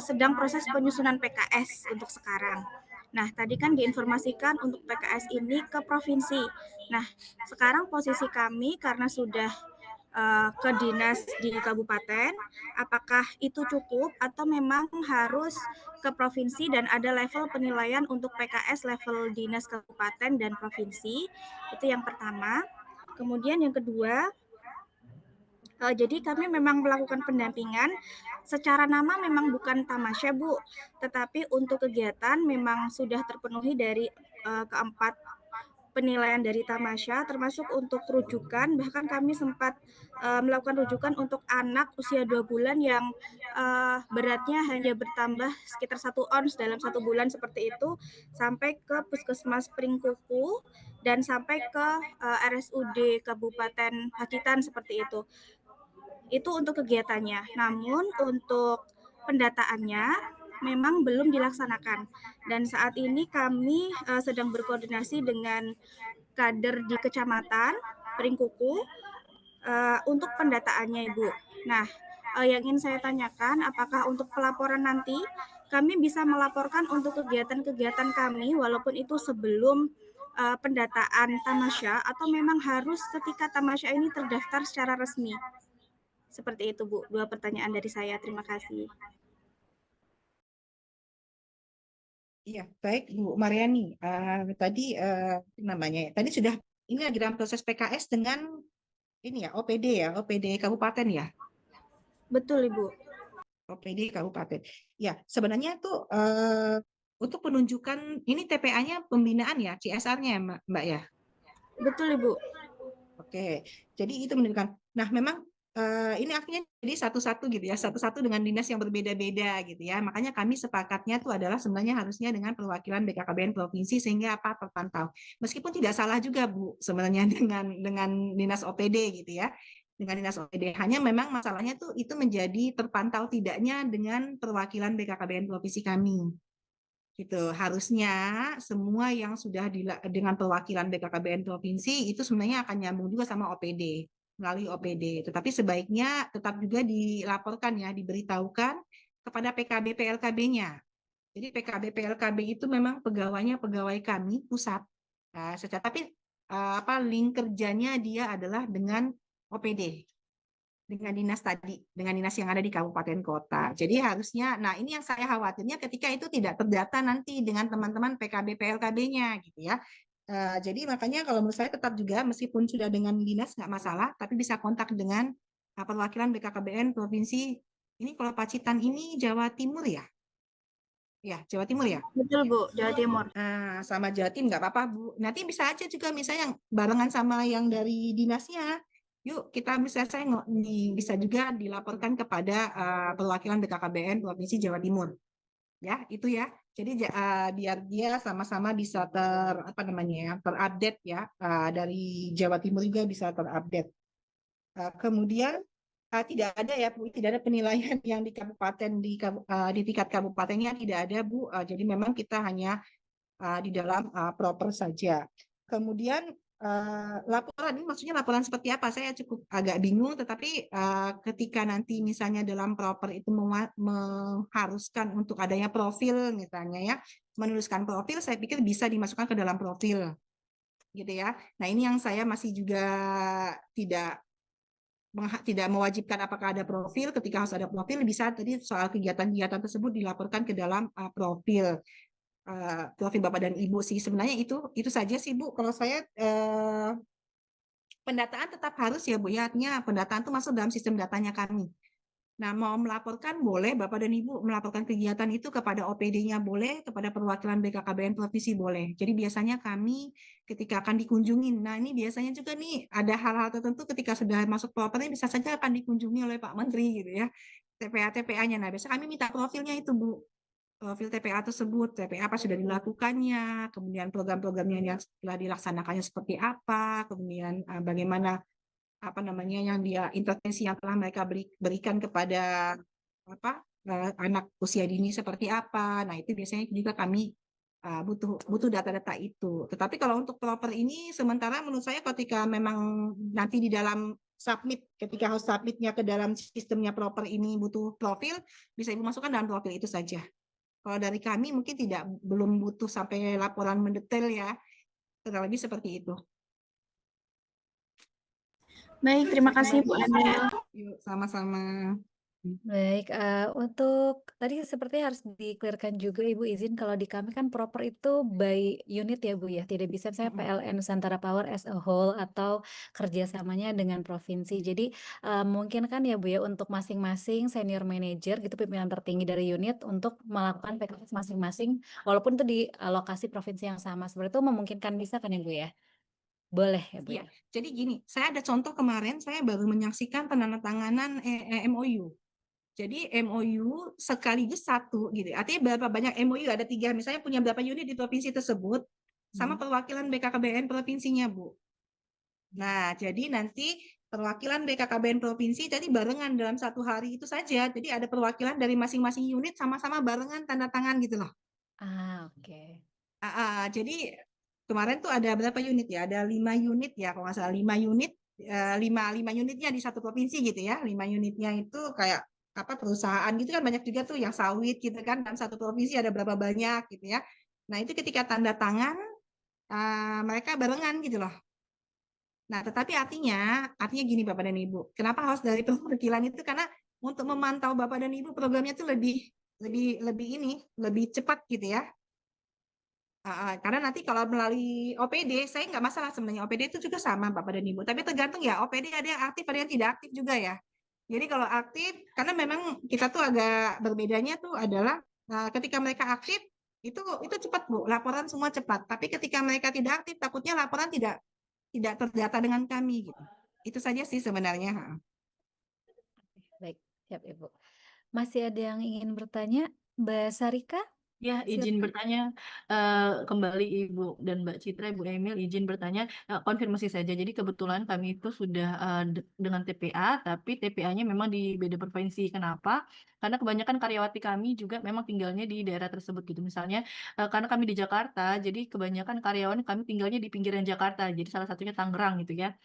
sedang proses penyusunan PKS untuk sekarang. Nah, tadi kan diinformasikan untuk PKS ini ke provinsi. Nah, sekarang posisi kami karena sudah ke dinas di kabupaten, apakah itu cukup atau memang harus ke provinsi dan ada level penilaian untuk PKS level dinas kabupaten dan provinsi? Itu yang pertama. Kemudian yang kedua, jadi kami memang melakukan pendampingan. Secara nama memang bukan tamasya Bu, tetapi untuk kegiatan memang sudah terpenuhi dari keempat penilaian dari Tamasya, termasuk untuk rujukan. Bahkan kami sempat melakukan rujukan untuk anak usia 2 bulan yang beratnya hanya bertambah sekitar 1 ons dalam 1 bulan seperti itu, sampai ke Puskesmas Pringkuku dan sampai ke RSUD Kabupaten Pacitan seperti itu. Itu untuk kegiatannya. Namun untuk pendataannya memang belum dilaksanakan. Dan saat ini kami sedang berkoordinasi dengan kader di Kecamatan Pringkuku untuk pendataannya, Ibu. Nah, yang ingin saya tanyakan, apakah untuk pelaporan nanti kami bisa melaporkan untuk kegiatan-kegiatan kami walaupun itu sebelum pendataan Tamasya, atau memang harus ketika Tamasya ini terdaftar secara resmi? Seperti itu, Bu. 2 pertanyaan dari saya. Terima kasih. Iya, baik Bu Mariani. Tadi namanya ya. Tadi sudah ini lagi dalam proses PKS dengan ini ya OPD ya, OPD kabupaten ya, Betul, Ibu. OPD kabupaten. Ya, sebenarnya tuh untuk penunjukan ini TPA-nya pembinaan ya, CSR-nya ya, Mbak ya. Betul, Ibu. Oke, jadi itu menunjukkan. Nah, memang ini artinya jadi satu-satu gitu ya, satu-satu dengan dinas yang berbeda-beda gitu ya. Makanya kami sepakatnya itu adalah sebenarnya harusnya dengan perwakilan BKKBN provinsi sehingga apa terpantau. Meskipun tidak salah juga Bu sebenarnya dengan dinas OPD gitu ya. Dengan dinas OPD, hanya memang masalahnya tuh itu menjadi terpantau tidaknya dengan perwakilan BKKBN provinsi kami. Gitu. Harusnya semua yang sudah dengan perwakilan BKKBN provinsi itu sebenarnya akan nyambung juga sama OPD, melalui OPD. Tetapi sebaiknya tetap juga dilaporkan ya, diberitahukan kepada PKB PLKB-nya. Jadi PKB PLKB itu memang pegawainya pegawai kami pusat. Nah, tapi link kerjanya dia adalah dengan OPD. Dengan dinas tadi, dengan dinas yang ada di kabupaten kota. Jadi harusnya, nah ini yang saya khawatirnya ketika itu tidak terdata nanti dengan teman-teman PKB PLKB-nya gitu ya. Jadi makanya kalau menurut saya tetap juga meskipun sudah dengan dinas nggak masalah, tapi bisa kontak dengan perwakilan BKKBN provinsi. Ini kalau Pacitan ini Jawa Timur ya? Ya, Jawa Timur ya? Betul, Bu, Jawa Timur. Nah, sama Jawa Timur nggak apa-apa, Bu. Nanti bisa aja juga misalnya yang barengan sama yang dari dinasnya. Yuk, kita bisa juga dilaporkan kepada perwakilan BKKBN Provinsi Jawa Timur. Ya, itu ya. Jadi biar dia sama-sama bisa terupdate ya. Dari Jawa Timur juga bisa terupdate. Kemudian tidak ada ya Bu, tidak ada penilaian yang di kabupaten di tingkat kabupatennya tidak ada Bu. Jadi memang kita hanya di dalam proper saja. Kemudian laporan ini maksudnya laporan seperti apa? Saya cukup agak bingung, tetapi ketika nanti misalnya dalam proper itu mengharuskan untuk adanya profil misalnya ya, menuliskan profil, saya pikir bisa dimasukkan ke dalam profil, gitu ya. Nah ini yang saya masih juga tidak mewajibkan apakah ada profil. Ketika harus ada profil, bisa tadi soal kegiatan-kegiatan tersebut dilaporkan ke dalam profil. Profil Bapak dan Ibu sih sebenarnya itu saja sih Bu. Kalau saya pendataan tetap harus ya Bu ya, artinya pendataan itu masuk dalam sistem datanya kami. Nah, mau melaporkan boleh Bapak dan Ibu melaporkan kegiatan itu kepada OPD-nya boleh, kepada perwakilan BKKBN provinsi boleh. Jadi biasanya kami ketika akan dikunjungin, nah ini biasanya juga nih ada hal-hal tertentu ketika sudah masuk propernya bisa saja akan dikunjungi oleh Pak Menteri gitu ya. TPA-TPA-nya. Nah, biasanya kami minta profilnya itu Bu. Profil TPA tersebut, TPA apa sudah dilakukannya, kemudian program-programnya yang telah dilaksanakannya seperti apa, kemudian bagaimana yang dia intervensi yang telah mereka berikan kepada anak usia dini seperti apa. Nah, itu biasanya juga kami butuh data-data itu. Tetapi kalau untuk proper ini sementara menurut saya ketika memang nanti di dalam submit, ketika harus submitnya ke dalam sistemnya proper ini butuh profil, bisa Ibu masukkan dalam profil itu saja. Kalau dari kami mungkin belum butuh sampai laporan mendetail ya, kurang lebih seperti itu. Baik, terima kasih Bu Emil. Yuk, sama-sama. Baik, untuk tadi sepertinya harus di-clear-kan juga Ibu izin kalau di kami kan proper itu by unit ya Bu ya, tidak bisa misalnya PLN Nusantara Power as a whole atau kerjasamanya dengan provinsi. Jadi, mungkin kan ya Bu ya untuk masing-masing senior manager gitu pimpinan tertinggi dari unit untuk melakukan PKS masing-masing walaupun itu di, lokasi provinsi yang sama, seperti itu memungkinkan bisa kan ya Bu ya? Boleh ya Bu Iya, ya? jadi gini, saya ada contoh kemarin saya baru menyaksikan penandatanganan MOU. Jadi MOU sekaligus satu gitu. Artinya berapa banyak MOU, ada 3, misalnya punya berapa unit di provinsi tersebut, sama perwakilan BKKBN provinsinya, Bu. Nah, jadi nanti perwakilan BKKBN provinsi jadi barengan dalam satu hari itu saja. Jadi ada perwakilan dari masing-masing unit sama-sama barengan tanda tangan gitu loh. Oke. Jadi kemarin tuh ada berapa unit ya? Ada 5 unit ya, kalau nggak salah 5 unit, 5 unitnya di satu provinsi gitu ya. 5 unitnya itu kayak apa perusahaan gitu kan banyak juga tuh yang sawit gitu kan. Dalam satu provinsi ada berapa banyak gitu ya. Nah itu ketika tanda tangan mereka barengan gitu loh. Nah tetapi artinya gini Bapak dan Ibu. Kenapa harus dari perwakilan itu? Karena untuk memantau Bapak dan Ibu programnya itu lebih cepat gitu ya. Karena nanti kalau melalui OPD, saya nggak masalah sebenarnya. OPD itu juga sama Bapak dan Ibu. Tapi tergantung ya, OPD ada yang aktif, ada yang tidak aktif juga ya. Jadi kalau aktif, karena memang kita tuh agak berbedanya tuh adalah ketika mereka aktif, itu cepat Bu, laporan semua cepat. Tapi ketika mereka tidak aktif, takutnya laporan tidak terdata dengan kami gitu. Itu saja sih sebenarnya. Baik, siap Ibu. Masih ada yang ingin bertanya? Mbak Sarika? Ya, izin Silakan. bertanya kembali Ibu dan Mbak Citra, Ibu Emil, izin bertanya, konfirmasi saja. Jadi kebetulan kami itu sudah dengan TPA, tapi TPA-nya memang di beda provinsi. Kenapa? Karena kebanyakan karyawati kami juga memang tinggalnya di daerah tersebut gitu. Misalnya karena kami di Jakarta, jadi kebanyakan karyawan kami tinggalnya di pinggiran Jakarta. Jadi salah satunya Tangerang gitu ya.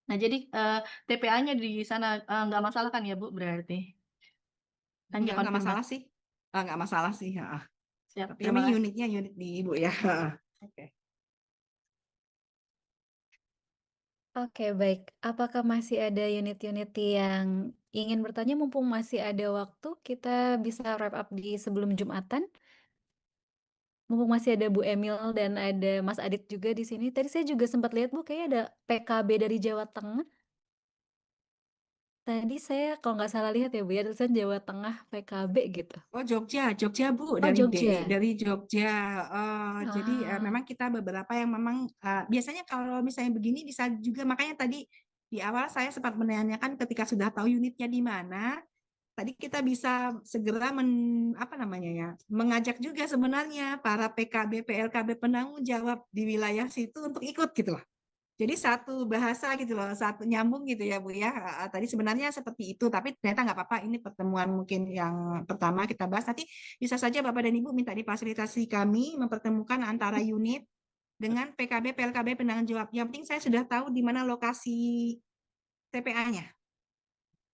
Nah, jadi TPA-nya di sana nggak masalah kan ya Bu berarti? Hanya Nggak masalah konfirmasi. sih. Nggak masalah sih. Siap, Tapi terima ini kasih. unitnya unit di Ibu ya. Oke. Oke, baik. Apakah masih ada unit-unit yang ingin bertanya mumpung masih ada waktu, kita bisa wrap up di sebelum Jumatan? Mumpung masih ada Bu Emil dan ada Mas Adit juga di sini. Tadi saya juga sempat lihat Bu, kayaknya ada PKB dari Jawa Tengah. Tadi saya kalau nggak salah lihat ya Bu ya, tulisan Jawa Tengah PKB gitu. Oh Jogja Bu Oh Jogja. dari Jogja. Jadi Ah, memang kita beberapa yang memang biasanya kalau misalnya begini bisa juga makanya tadi di awal saya sempat menanyakan ketika sudah tahu unitnya di mana, tadi kita bisa segera apa namanya ya, mengajak juga sebenarnya para PKB PLKB penanggung jawab di wilayah situ untuk ikut gitu loh. Jadi satu bahasa gitu loh, satu nyambung gitu ya Bu ya. Tadi sebenarnya seperti itu, tapi ternyata nggak apa-apa. Ini pertemuan mungkin yang pertama kita bahas. Nanti bisa saja Bapak dan Ibu minta difasilitasi kami mempertemukan antara unit dengan PKB PLKB penanggung jawab. Yang penting saya sudah tahu di mana lokasi TPA-nya.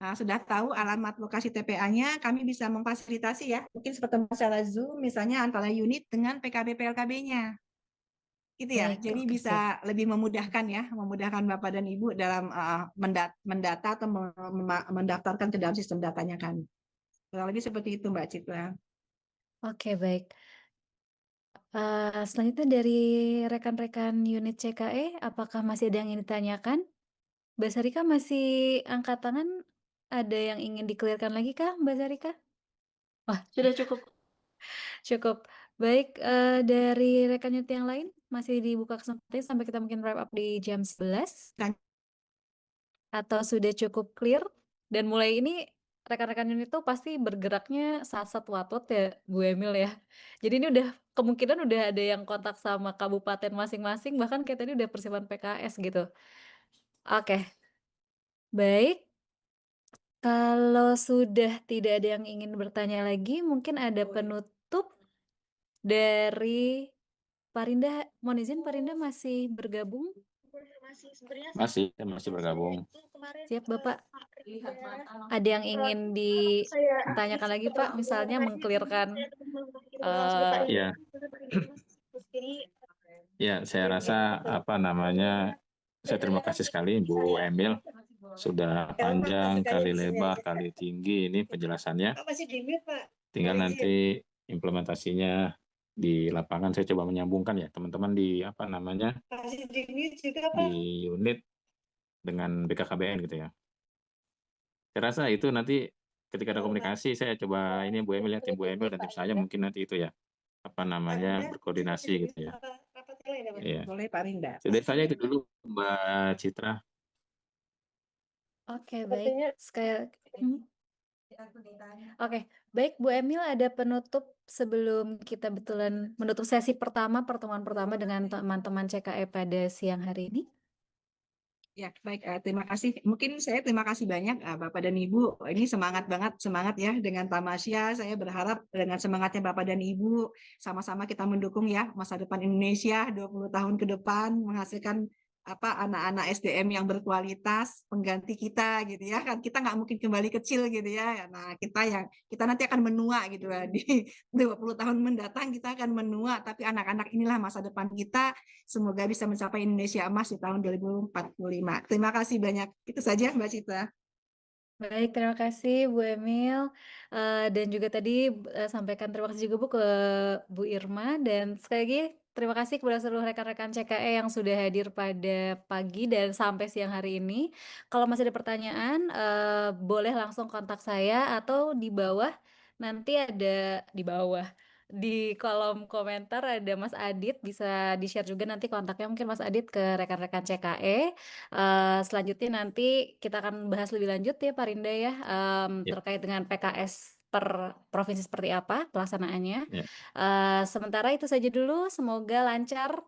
Nah, sudah tahu alamat lokasi TPA-nya, kami bisa memfasilitasi ya. Mungkin seperti secara Zoom misalnya antara unit dengan PKB PLKB-nya. Gitu ya. baik, Jadi oke bisa siap. lebih memudahkan ya, memudahkan Bapak dan Ibu dalam mendata atau mendaftarkan ke dalam sistem datanya kami. Kurang lebih seperti itu Mbak Citra. Oke, baik. Selanjutnya dari rekan-rekan unit CKE, apakah masih ada yang ingin ditanyakan? Mbak Sarika masih angkat tangan, ada yang ingin di-clear-kan lagi kah Mbak Sarika? Wah, Sudah cukup. cukup. Baik, dari rekan unit yang lain, masih dibuka kesempatan sampai kita mungkin wrap up di jam 11? Dan Atau sudah cukup clear? Dan mulai ini rekan-rekan unit itu pasti bergeraknya sat watot ya Bu Emil ya. Jadi ini udah kemungkinan udah ada yang kontak sama kabupaten masing-masing, bahkan kayak tadi udah persiapan PKS gitu. Oke, baik. Kalau sudah tidak ada yang ingin bertanya lagi, mungkin ada penutup dari Parinda. Mohon izin Parinda masih bergabung? Masih bergabung. Siap Bapak. Ada yang ingin ditanyakan lagi Pak? Misalnya mengklirkan Ya, ya saya rasa saya terima kasih sekali Bu Emil sudah panjang, kali lebar, kali tinggi ini penjelasannya. Tinggal nanti implementasinya di lapangan. Saya coba menyambungkan ya teman-teman di apa namanya di unit dengan BKKBN gitu ya. Saya rasa itu nanti ketika ada komunikasi saya coba ini Bu Emil ya, tim Bu Emil dan tim saya mungkin nanti itu ya apa namanya berkoordinasi gitu ya. Iya. Boleh Pak Rinda. Dari saya itu dulu Mbak Citra. Oke, baik. Oke, baik Bu Emil, ada penutup sebelum kita betulan menutup sesi pertama, pertemuan pertama dengan teman-teman CKE pada siang hari ini? Ya, baik. Terima kasih. Mungkin saya terima kasih banyak Bapak dan Ibu. Ini semangat banget, semangat ya dengan Tamasya. Saya berharap dengan semangatnya Bapak dan Ibu, sama-sama kita mendukung ya masa depan Indonesia 20 tahun ke depan, menghasilkan anak-anak SDM yang berkualitas, pengganti kita gitu ya. Kan kita nggak mungkin kembali kecil gitu ya. Nah, kita nanti akan menua gitu ya. Di 20 tahun mendatang kita akan menua, tapi anak-anak inilah masa depan kita. Semoga bisa mencapai Indonesia Emas di tahun 2045. Terima kasih banyak. Itu saja Mbak Citra. Baik, terima kasih Bu Emil. Dan juga tadi sampaikan terima kasih juga Bu ke Bu Irma. Dan sekali lagi terima kasih kepada seluruh rekan-rekan CKE yang sudah hadir pada pagi dan sampai siang hari ini. Kalau masih ada pertanyaan, boleh langsung kontak saya atau di bawah. Nanti ada di bawah. Di kolom komentar ada Mas Adit, bisa di-share juga nanti kontaknya mungkin Mas Adit ke rekan-rekan CKE. Selanjutnya nanti kita akan bahas lebih lanjut ya Pak Rinda ya, Ya. terkait dengan PKS per provinsi seperti apa pelaksanaannya. Ya. Sementara itu saja dulu, semoga lancar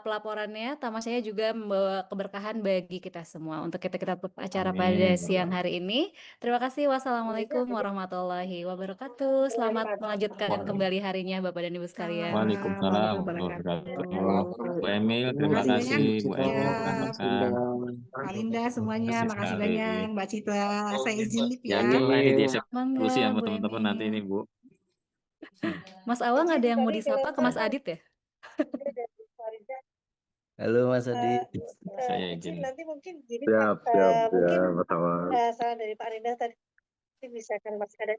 pelaporannya. Tamasyanya juga membawa keberkahan bagi kita semua untuk kita tutup acara pada Amin. siang hari ini. Terima kasih. Wassalamualaikum warahmatullahi wabarakatuh. Selamat melanjutkan kembali harinya Bapak dan Ibu sekalian. Waalaikumsalam warahmatullahi wabarakatuh. Bu Emil, terima Terima kasih kasih banyak. Bu Emil Ya, rekan-rekan. Pak Linda semuanya, Makasih makasih sekali. banyak. Mbak Citra, saya izin live ya. Yakinlah ini dieksekusi Mangga sama Bu teman-teman nanti ini Emil. Bu. Mas Awang ada yang mau disapa ke Mas Adit ya? Halo Mas Adi. Saya izin. Nanti mungkin gini Siap, Pak, siap, mungkin Mas Awang. saran dari Pak Rinda tadi bisa kan masih ada